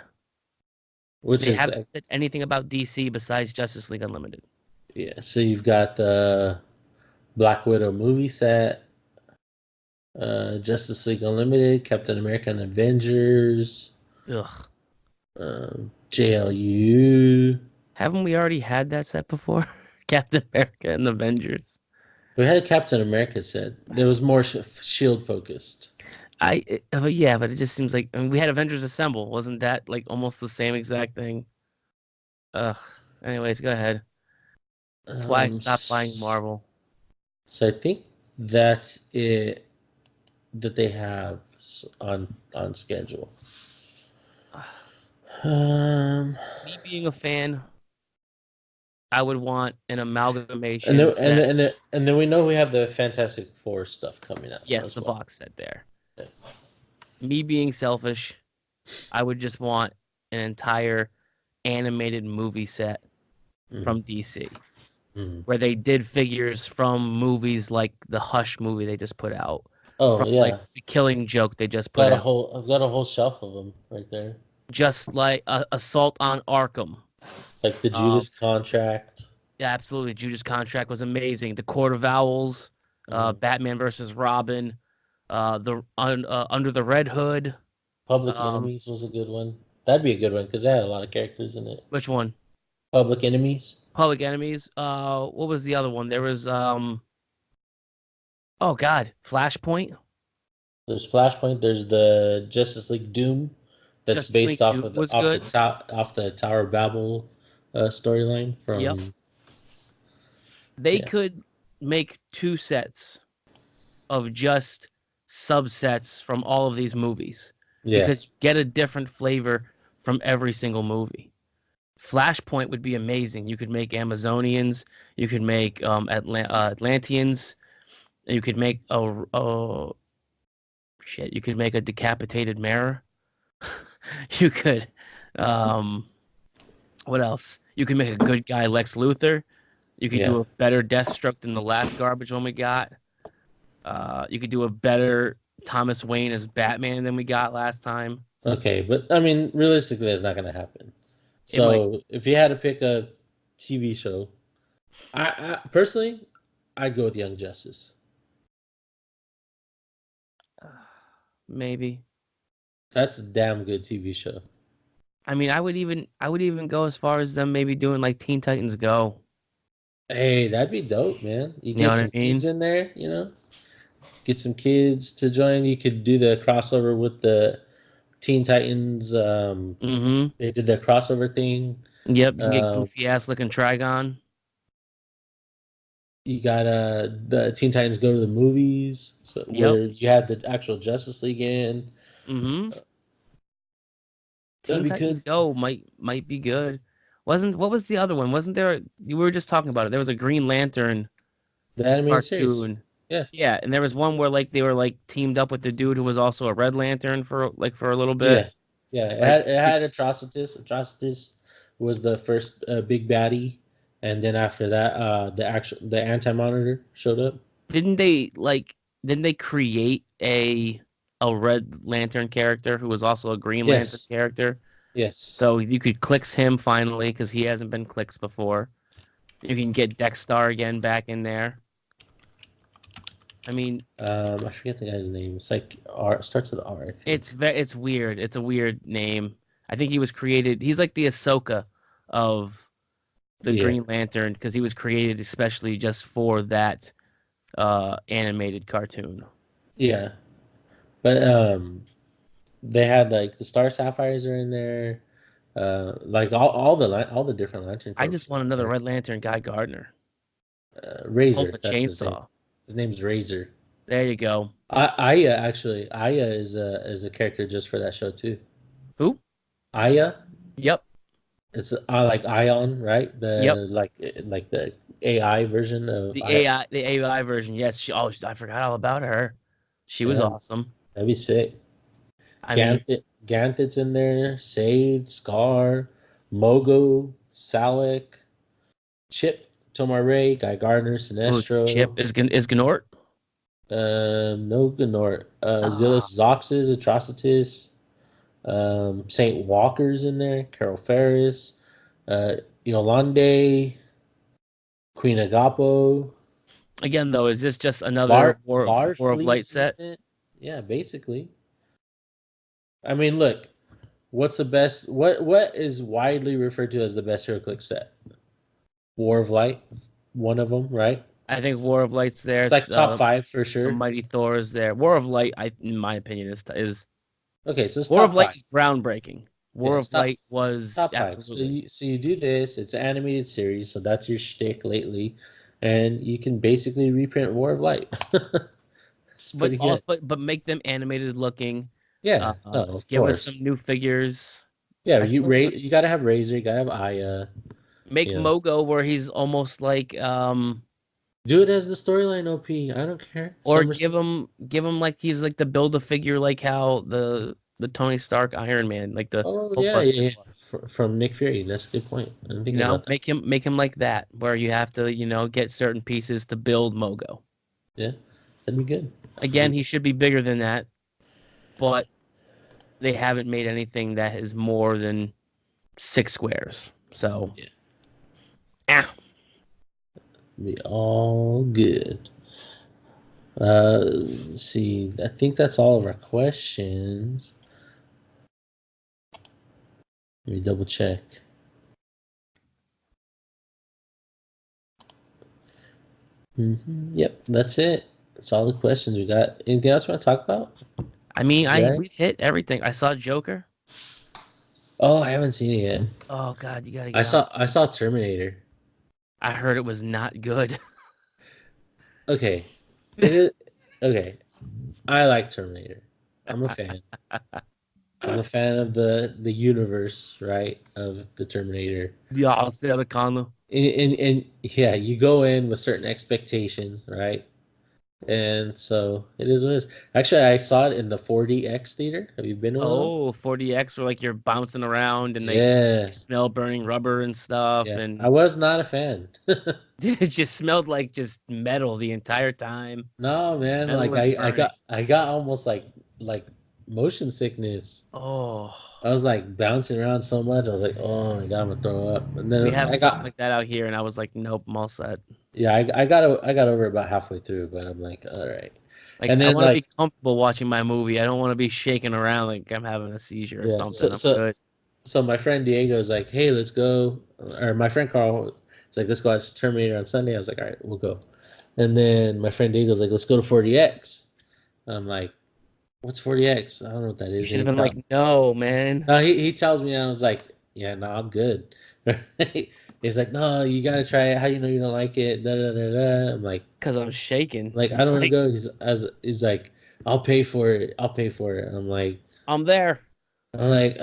[SPEAKER 2] which
[SPEAKER 1] They
[SPEAKER 2] is
[SPEAKER 1] haven't said anything about DC besides Justice League Unlimited.
[SPEAKER 2] yeah. So you've got the Black Widow movie set, Justice League Unlimited, Captain America and Avengers,
[SPEAKER 1] Ugh.
[SPEAKER 2] JLU.
[SPEAKER 1] Haven't we already had that set before? Captain America and the Avengers.
[SPEAKER 2] We had a Captain America set. There was more Shield focused.
[SPEAKER 1] Yeah, but it just seems like, I mean, we had Avengers Assemble. Wasn't that like almost the same exact thing? Ugh. Anyways, go ahead. That's why I stopped buying Marvel.
[SPEAKER 2] So I think that's it that they have on schedule. Um,
[SPEAKER 1] Me being a fan, I would want an
[SPEAKER 2] and
[SPEAKER 1] amalgamation
[SPEAKER 2] then and
[SPEAKER 1] set.
[SPEAKER 2] then, and then and then we know we have the Fantastic Four stuff coming out
[SPEAKER 1] Yes,
[SPEAKER 2] as
[SPEAKER 1] the
[SPEAKER 2] well.
[SPEAKER 1] box set there.
[SPEAKER 2] Yeah.
[SPEAKER 1] Me being selfish, I would just want an entire animated movie set
[SPEAKER 2] Mhm.
[SPEAKER 1] from DC,
[SPEAKER 2] Mhm.
[SPEAKER 1] where they did figures from movies like the Hush movie they just put out,
[SPEAKER 2] Oh
[SPEAKER 1] from like
[SPEAKER 2] yeah,
[SPEAKER 1] the Killing Joke they just put out,
[SPEAKER 2] I've got a whole shelf of them right there,
[SPEAKER 1] just like Assault on Arkham.
[SPEAKER 2] like the
[SPEAKER 1] Um,
[SPEAKER 2] Judas Contract.
[SPEAKER 1] yeah, absolutely. Judas Contract was amazing. The Court of Owls,
[SPEAKER 2] Mhm.
[SPEAKER 1] Batman versus Robin, Under the Red Hood.
[SPEAKER 2] Public
[SPEAKER 1] Um,
[SPEAKER 2] Enemies was a good one. That'd be a good one because it had a lot of characters in it.
[SPEAKER 1] which one?
[SPEAKER 2] Public Enemies.
[SPEAKER 1] Public Enemies. What was the other one? There was oh God, Flashpoint.
[SPEAKER 2] There's Flashpoint. There's the Justice League Doom, that's
[SPEAKER 1] Justice
[SPEAKER 2] based
[SPEAKER 1] League
[SPEAKER 2] off
[SPEAKER 1] Dude
[SPEAKER 2] of
[SPEAKER 1] was good.
[SPEAKER 2] off the Tower of Babel storyline
[SPEAKER 1] Yep.
[SPEAKER 2] from.
[SPEAKER 1] They
[SPEAKER 2] Yeah,
[SPEAKER 1] could make two sets of just subsets from all of these movies
[SPEAKER 2] yeah.
[SPEAKER 1] because you get a different flavor from every single movie. Flashpoint would be amazing. You could make Amazonians, you could make Atlanteans, you could make a shit. You could make a decapitated mirror. You could, um, what else? You could make a good guy Lex Luthor. You could
[SPEAKER 2] Yeah.
[SPEAKER 1] do a better Deathstroke than the last garbage one we got. You could do a better Thomas Wayne as Batman than we got last time.
[SPEAKER 2] Okay, but I mean, realistically, that's not going to happen.
[SPEAKER 1] It might
[SPEAKER 2] So, if you had to pick a TV show, I personally, I'd go with Young Justice.
[SPEAKER 1] maybe.
[SPEAKER 2] That's a damn good TV show.
[SPEAKER 1] I mean, I would even go as far as them maybe doing like Teen Titans Go.
[SPEAKER 2] Hey, that'd be dope, man. You
[SPEAKER 1] You know
[SPEAKER 2] get
[SPEAKER 1] what I
[SPEAKER 2] some kids
[SPEAKER 1] mean?
[SPEAKER 2] in there, get some kids to join. You could do the crossover with the Teen Titans.
[SPEAKER 1] Mm-hmm.
[SPEAKER 2] They did the crossover thing.
[SPEAKER 1] Yep, you can get
[SPEAKER 2] Uh,
[SPEAKER 1] goofy ass looking Trigon.
[SPEAKER 2] you got the Teen Titans Go to the movies, so
[SPEAKER 1] Yep.
[SPEAKER 2] where you had the actual Justice League in.
[SPEAKER 1] Mm-hmm.
[SPEAKER 2] That'd
[SPEAKER 1] Teen
[SPEAKER 2] be
[SPEAKER 1] Titans
[SPEAKER 2] good.
[SPEAKER 1] Go might be good. What was the other one? Wasn't there you were just talking about it. There was a Green Lantern
[SPEAKER 2] The animated series.
[SPEAKER 1] cartoon.
[SPEAKER 2] Yeah,
[SPEAKER 1] Yeah, and there was one where like they were like teamed up with the dude who was also a Red Lantern for a little bit.
[SPEAKER 2] yeah, yeah.
[SPEAKER 1] Like
[SPEAKER 2] It had Atrocitus. Atrocitus was the first big baddie, and then after that, the Anti Monitor showed up.
[SPEAKER 1] didn't they like didn't they create a Red Lantern character who was also a Green Lantern
[SPEAKER 2] Yes,
[SPEAKER 1] character?
[SPEAKER 2] yes.
[SPEAKER 1] So you could clicks him finally because he hasn't been clicks before. You can get Dexstar again back in there. I mean,
[SPEAKER 2] I forget the guy's name. It's like R. Starts with R, I think.
[SPEAKER 1] it's weird. It's a weird name. I think he was created. He's like the Ahsoka of the
[SPEAKER 2] Yeah,
[SPEAKER 1] Green Lantern because he was created especially just for that animated cartoon.
[SPEAKER 2] yeah. But they had like the Star Sapphires are in there. Like all the different Lantern
[SPEAKER 1] I
[SPEAKER 2] Corps.
[SPEAKER 1] just want another Red Lantern Guy Gardner. Hold
[SPEAKER 2] Razor,
[SPEAKER 1] the
[SPEAKER 2] that's his name.
[SPEAKER 1] chainsaw.
[SPEAKER 2] His name's Razor.
[SPEAKER 1] There you go.
[SPEAKER 2] Aya actually, Aya is a character just for that show too.
[SPEAKER 1] Who?
[SPEAKER 2] Aya,
[SPEAKER 1] Yep.
[SPEAKER 2] it's like Ion, right?
[SPEAKER 1] Yep.
[SPEAKER 2] Like the AI version of
[SPEAKER 1] The
[SPEAKER 2] I.
[SPEAKER 1] AI version. Yes. I forgot all about her. She was
[SPEAKER 2] Yeah,
[SPEAKER 1] awesome.
[SPEAKER 2] that'd be sick.
[SPEAKER 1] I mean,
[SPEAKER 2] Ganthet's in there. Sade, Scar, Mogo, Salak, Chip, Tomare, Guy Gardner,
[SPEAKER 1] oh,
[SPEAKER 2] Sinestro.
[SPEAKER 1] Chip is Gnort.
[SPEAKER 2] No Gnort.
[SPEAKER 1] Ah,
[SPEAKER 2] Zillus Zoxes, Atrocitus, Saint Walker's in there, Carol Ferris, uh, Yolande, Queen Agapo,
[SPEAKER 1] again though, is this just another War of Light
[SPEAKER 2] Barfleece is
[SPEAKER 1] set?
[SPEAKER 2] in it. Yeah, basically. I mean, look, what's the best? What is widely referred to as the best HeroClix set? War of Light, one of them, right?
[SPEAKER 1] I think War of Light's
[SPEAKER 2] It's
[SPEAKER 1] there.
[SPEAKER 2] like top five for
[SPEAKER 1] The
[SPEAKER 2] sure.
[SPEAKER 1] Mighty Thor is there. War of Light, in my opinion, is
[SPEAKER 2] Okay, so it's
[SPEAKER 1] War of
[SPEAKER 2] top
[SPEAKER 1] Light
[SPEAKER 2] five.
[SPEAKER 1] is groundbreaking.
[SPEAKER 2] Yeah,
[SPEAKER 1] War
[SPEAKER 2] it's
[SPEAKER 1] of Light was
[SPEAKER 2] top five.
[SPEAKER 1] absolutely.
[SPEAKER 2] So you do this. It's an animated series, so that's your shtick lately, and you can basically reprint War of Light. It's
[SPEAKER 1] But
[SPEAKER 2] pretty
[SPEAKER 1] also,
[SPEAKER 2] good.
[SPEAKER 1] but make them animated looking.
[SPEAKER 2] Yeah, no, of
[SPEAKER 1] Give us some
[SPEAKER 2] course.
[SPEAKER 1] new figures.
[SPEAKER 2] Yeah,
[SPEAKER 1] I still want to
[SPEAKER 2] you gotta have Razor, you gotta have Aya.
[SPEAKER 1] make
[SPEAKER 2] You know,
[SPEAKER 1] Mogo where he's almost like
[SPEAKER 2] do it as the storyline OP. I don't care.
[SPEAKER 1] or
[SPEAKER 2] Summer.
[SPEAKER 1] give him like he's like the build a figure like how the Tony Stark Iron Man like the
[SPEAKER 2] Oh yeah,
[SPEAKER 1] Hulkbuster
[SPEAKER 2] yeah,
[SPEAKER 1] was.
[SPEAKER 2] yeah. From Nick Fury. That's a good point. I didn't think
[SPEAKER 1] You know,
[SPEAKER 2] about that.
[SPEAKER 1] make him like that where you have to get certain pieces to build Mogo.
[SPEAKER 2] Yeah, that'd be good.
[SPEAKER 1] Again, he should be bigger than that, but they haven't made anything that is more than 6 squares. So,
[SPEAKER 2] Yeah,
[SPEAKER 1] ah,
[SPEAKER 2] be all good. Let's see. I think that's all of our questions. Let me double check. Yep, that's it. That's all the questions we got. Anything else you want to talk about?
[SPEAKER 1] I mean,
[SPEAKER 2] Right?
[SPEAKER 1] we've hit everything. I saw Joker.
[SPEAKER 2] Oh, I haven't seen it yet.
[SPEAKER 1] Oh God, you gotta
[SPEAKER 2] I
[SPEAKER 1] get on.
[SPEAKER 2] saw I saw Terminator.
[SPEAKER 1] I heard it was not good.
[SPEAKER 2] Okay. It is okay. I like Terminator. I'm a fan. I'm a fan of the universe, right? Of the Terminator.
[SPEAKER 1] Yeah, Sarah Connor.
[SPEAKER 2] And yeah, you go in with certain expectations, right? And so it is what it is. Actually, I saw it in the 4DX theater. Have you been to one of those?
[SPEAKER 1] Oh, 40X where like you're bouncing around and
[SPEAKER 2] Yeah.
[SPEAKER 1] you smell burning rubber and stuff,
[SPEAKER 2] Yeah. I
[SPEAKER 1] and
[SPEAKER 2] was not a fan.
[SPEAKER 1] it just smelled like just metal the entire time.
[SPEAKER 2] No, man.
[SPEAKER 1] Metal
[SPEAKER 2] Like
[SPEAKER 1] and
[SPEAKER 2] I
[SPEAKER 1] burning.
[SPEAKER 2] got I got almost like motion sickness.
[SPEAKER 1] Oh,
[SPEAKER 2] I was like bouncing around so much. I was like, oh my god, I'm gonna throw up. And
[SPEAKER 1] we
[SPEAKER 2] then
[SPEAKER 1] have
[SPEAKER 2] I
[SPEAKER 1] something
[SPEAKER 2] got
[SPEAKER 1] like that out here, and I was like, nope, I'm all set.
[SPEAKER 2] yeah, I got over about halfway through, but I'm like, all right.
[SPEAKER 1] Like
[SPEAKER 2] And
[SPEAKER 1] I
[SPEAKER 2] then
[SPEAKER 1] want to
[SPEAKER 2] like
[SPEAKER 1] be comfortable watching my movie. I don't want to be shaking around like I'm having a seizure or
[SPEAKER 2] yeah,
[SPEAKER 1] something. I'm good.
[SPEAKER 2] so my friend Diego is like, hey, let's go. Or my friend Carl is like, let's go watch Terminator on Sunday. I was like, all right, we'll go. And then my friend Diego's like, let's go to 40X. I'm like, what's 40X? I don't know what that
[SPEAKER 1] You
[SPEAKER 2] is.
[SPEAKER 1] should
[SPEAKER 2] And
[SPEAKER 1] have been like, no, man,
[SPEAKER 2] no, he tells me, I was like, yeah, no, I'm good. He's like, no, you gotta try it. How do you know you don't like it? Da, da, da, da. I'm
[SPEAKER 1] because I'm shaking.
[SPEAKER 2] like, I don't want to
[SPEAKER 1] Like
[SPEAKER 2] go. He's like, I'll pay for it. I'll pay for it.
[SPEAKER 1] I'm there.
[SPEAKER 2] I'm like,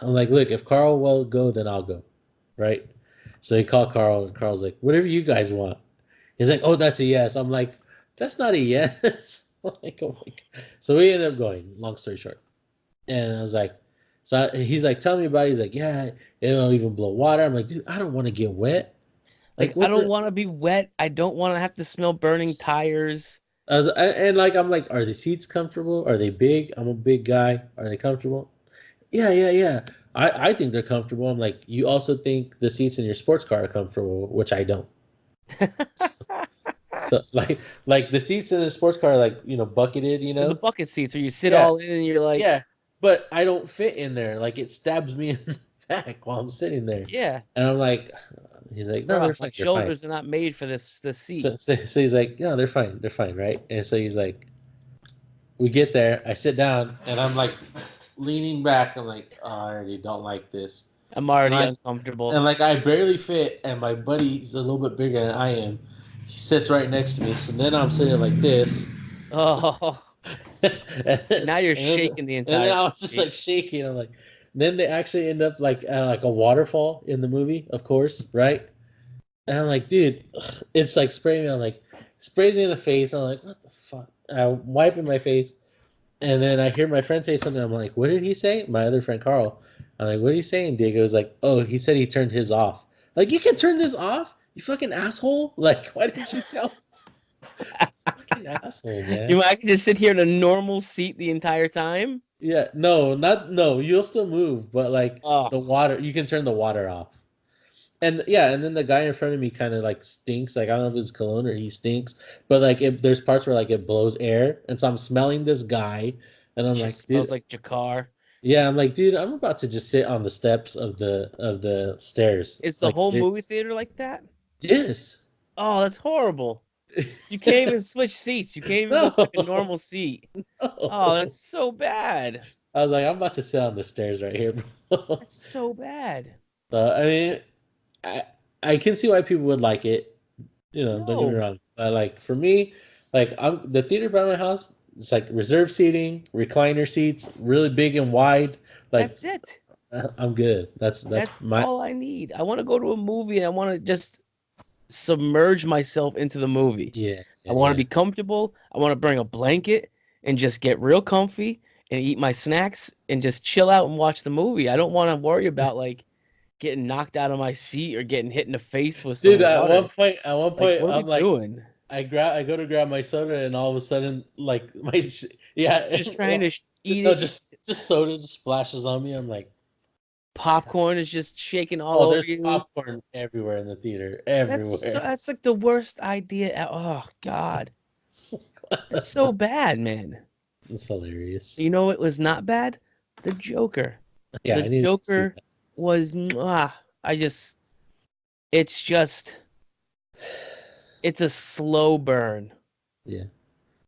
[SPEAKER 2] I'm like, look, if Carl will go, then I'll go, right? So he called Carl, and Carl's like, whatever you guys want. He's like, oh, that's a yes. I'm like, that's not a yes. Like, oh my God. So we ended up going. Long story short, and I was like, he's like, tell me about it. He's like, yeah, it don't even blow water. I'm like, dude, I don't want to get wet. Like,
[SPEAKER 1] Like I
[SPEAKER 2] what
[SPEAKER 1] don't
[SPEAKER 2] the?
[SPEAKER 1] want to be wet. I don't want to have to smell burning tires.
[SPEAKER 2] And like, I'm like, are the seats comfortable? Are they big? I'm a big guy. Are they comfortable? Yeah, yeah, yeah. I think they're comfortable. I'm like, you also think the seats in your sports car are comfortable, which I don't. So like the seats in a sports car are like, bucketed,
[SPEAKER 1] In the bucket seats where you sit
[SPEAKER 2] Yeah,
[SPEAKER 1] all in and you're like,
[SPEAKER 2] yeah. But I don't fit in there. Like it stabs me in the back while I'm sitting there.
[SPEAKER 1] yeah,
[SPEAKER 2] And I'm like, he's like, no,
[SPEAKER 1] bro,
[SPEAKER 2] they're
[SPEAKER 1] my
[SPEAKER 2] fine, they're fine.
[SPEAKER 1] shoulders are not made for this seat.
[SPEAKER 2] So he's like, no, they're fine, right? And so he's like, we get there, I sit down, and I'm like leaning back. I'm like, oh, I already don't like this.
[SPEAKER 1] I'm
[SPEAKER 2] And
[SPEAKER 1] already
[SPEAKER 2] like
[SPEAKER 1] uncomfortable.
[SPEAKER 2] and like I barely fit, and my buddy's a little bit bigger than I am. He sits right next to me. So then I'm sitting like this.
[SPEAKER 1] Oh,
[SPEAKER 2] and,
[SPEAKER 1] and now you're
[SPEAKER 2] then,
[SPEAKER 1] shaking the
[SPEAKER 2] and then
[SPEAKER 1] entire
[SPEAKER 2] I was just
[SPEAKER 1] seat.
[SPEAKER 2] like shaking. I'm like, then they actually end up like at like a waterfall in the movie, of course, right? And I'm like, dude, it's like spraying me. I'm like, sprays me in the face. I'm like, what the fuck? I'm wiping my face, and then I hear my friend say something. I'm like, what did he say? My other friend Carl. I'm like, what are you saying? Diego's like, oh, he said he turned his off. Like, you can turn this off, you fucking asshole. Like, why didn't you tell? Fucking asshole, man.
[SPEAKER 1] I can just sit here in a normal seat the entire time.
[SPEAKER 2] Yeah, no, not no. You'll still move, but like
[SPEAKER 1] Oh,
[SPEAKER 2] the water, you can turn the water off. And yeah, and then the guy in front of me kind of like stinks. Like I don't know if it's cologne or he stinks, but like there's parts where like it blows air, and so I'm smelling this guy, and I'm like,
[SPEAKER 1] just smells
[SPEAKER 2] dude,
[SPEAKER 1] like Jakar.
[SPEAKER 2] yeah, I'm like, dude, I'm about to just sit on the steps of the stairs,
[SPEAKER 1] Is the
[SPEAKER 2] like
[SPEAKER 1] whole movie
[SPEAKER 2] sit.
[SPEAKER 1] theater like that?
[SPEAKER 2] Yes.
[SPEAKER 1] Oh, that's horrible. You can't even switch seats. You can't even go
[SPEAKER 2] No,
[SPEAKER 1] to like a normal seat. Oh,
[SPEAKER 2] no.
[SPEAKER 1] that's so bad.
[SPEAKER 2] I was like, I'm about to sit on the stairs right here, bro.
[SPEAKER 1] That's so bad.
[SPEAKER 2] So I mean, I I can see why people would like it. Don't get me
[SPEAKER 1] No,
[SPEAKER 2] wrong. But like for me, like I'm the theater by my house. It's like reserved seating, recliner seats, really big and wide. Like
[SPEAKER 1] that's it.
[SPEAKER 2] I'm good. That's
[SPEAKER 1] That's
[SPEAKER 2] my
[SPEAKER 1] all I need. I want to go to a movie and I want to just submerge myself into the movie.
[SPEAKER 2] yeah
[SPEAKER 1] I
[SPEAKER 2] yeah
[SPEAKER 1] want to
[SPEAKER 2] yeah.
[SPEAKER 1] be comfortable. I want to bring a blanket and just get real comfy and eat my snacks and just chill out and watch the movie. I don't want to worry about like getting knocked out of my seat or getting hit in the face with
[SPEAKER 2] Dude,
[SPEAKER 1] some water.
[SPEAKER 2] at one
[SPEAKER 1] Like,
[SPEAKER 2] point,
[SPEAKER 1] what are we
[SPEAKER 2] I'm like,
[SPEAKER 1] doing?
[SPEAKER 2] I go to grab my soda, and all of a sudden, like yeah,
[SPEAKER 1] Just trying to eat
[SPEAKER 2] no,
[SPEAKER 1] it.
[SPEAKER 2] just soda just splashes on me. I'm like,
[SPEAKER 1] Popcorn is just shaking all
[SPEAKER 2] oh,
[SPEAKER 1] over
[SPEAKER 2] there's
[SPEAKER 1] you.
[SPEAKER 2] popcorn everywhere in the theater, everywhere.
[SPEAKER 1] That's like the worst idea. Oh God, it's so bad, man.
[SPEAKER 2] It's hilarious.
[SPEAKER 1] You know it was not bad? The Joker.
[SPEAKER 2] Yeah,
[SPEAKER 1] The
[SPEAKER 2] I need to see
[SPEAKER 1] Joker was mwah. I just it's just it's a slow burn.
[SPEAKER 2] that. Yeah.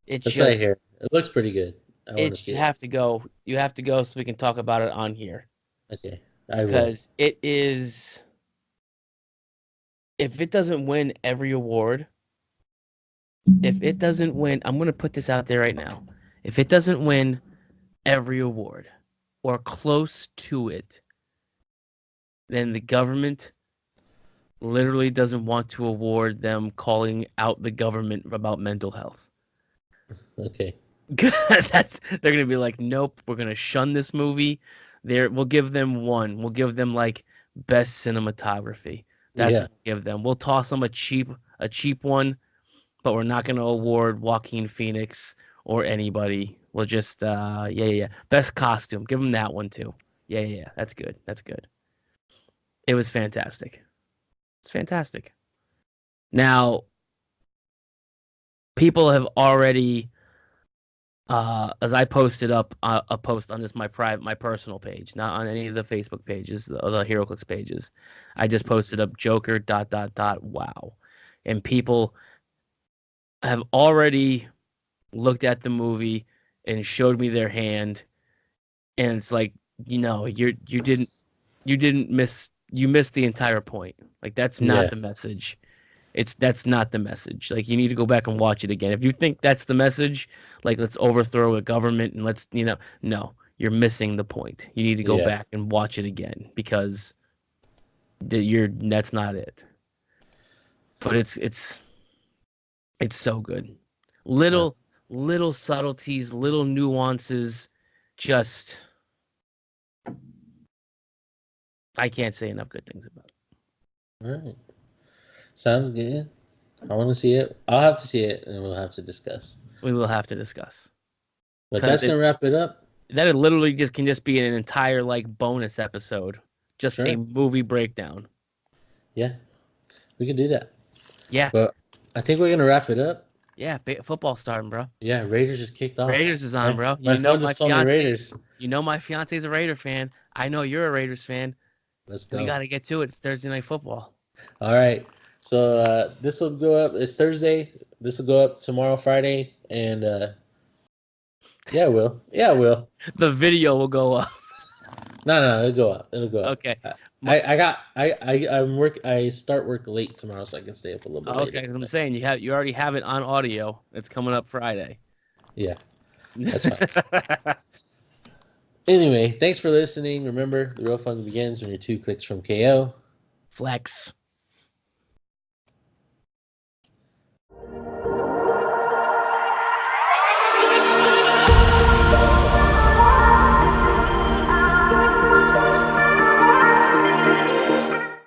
[SPEAKER 1] It
[SPEAKER 2] That's what I hear.
[SPEAKER 1] just
[SPEAKER 2] It looks pretty good. I want to
[SPEAKER 1] it's
[SPEAKER 2] see
[SPEAKER 1] you
[SPEAKER 2] it.
[SPEAKER 1] have to go. You have to go so we can talk about it on here
[SPEAKER 2] Okay, I will.
[SPEAKER 1] because it is. If it doesn't win every award, if it doesn't win, I'm gonna put this out there right now. If it doesn't win every award or close to it, then the government literally doesn't want to award them calling out the government about mental health.
[SPEAKER 2] Okay.
[SPEAKER 1] They're gonna be like, nope, we're gonna shun this movie. We'll give them one. We'll give them like best cinematography. That's
[SPEAKER 2] Yeah.
[SPEAKER 1] what we'll give them. We'll toss them a cheap one, but we're not gonna award Joaquin Phoenix or anybody. We'll just yeah. Best costume. Give them that one too. Yeah. That's good. That's good. It was fantastic. It's fantastic. Now, people have already as I posted up a post on this my personal page, not on any of the Facebook pages, the HeroClix pages. I just posted up Joker wow, and people have already looked at the movie and showed me their hand, and it's like you didn't miss you missed the entire point. Like that's not
[SPEAKER 2] Yeah.
[SPEAKER 1] the message. That's not the message. Like you need to go back and watch it again. If you think that's the message, like let's overthrow a government and let's no, you're missing the point. You need to go
[SPEAKER 2] Yeah.
[SPEAKER 1] back and watch it again because that's not it. But it's so good.
[SPEAKER 2] Uh,
[SPEAKER 1] Little subtleties, little nuances, just I can't say enough good things about it.
[SPEAKER 2] all right. Sounds good. I want to see it. I'll have to see it, and we'll have to discuss.
[SPEAKER 1] We will have to discuss
[SPEAKER 2] But
[SPEAKER 1] because
[SPEAKER 2] that's gonna
[SPEAKER 1] it's
[SPEAKER 2] wrap it up.
[SPEAKER 1] that it literally just can just be an entire like bonus episode, just a
[SPEAKER 2] Sure.
[SPEAKER 1] movie breakdown.
[SPEAKER 2] Yeah, we can do that.
[SPEAKER 1] Yeah,
[SPEAKER 2] But I think we're gonna wrap it up.
[SPEAKER 1] yeah, football starting, bro.
[SPEAKER 2] Yeah, Raiders just kicked off.
[SPEAKER 1] Raiders is on,
[SPEAKER 2] My
[SPEAKER 1] bro.
[SPEAKER 2] my phone just told me Raiders.
[SPEAKER 1] You know my fiance's a Raider fan. I know you're a Raiders fan.
[SPEAKER 2] Let's
[SPEAKER 1] We
[SPEAKER 2] go.
[SPEAKER 1] got to get to it. It's Thursday night football.
[SPEAKER 2] All right. So this will go up. It's Thursday. This will go up tomorrow, Friday, and yeah, it will. Yeah, it will.
[SPEAKER 1] The video will go up.
[SPEAKER 2] No, it'll go up. It'll go up.
[SPEAKER 1] Okay.
[SPEAKER 2] I'm work. I start work late tomorrow, so I can stay up a little bit
[SPEAKER 1] Okay,
[SPEAKER 2] later.
[SPEAKER 1] 'cause I'm saying you already have it on audio. It's coming up Friday.
[SPEAKER 2] Yeah, that's fine. Anyway, thanks for listening. Remember, the real fun begins when you're 2 clicks from KO.
[SPEAKER 1] Flex.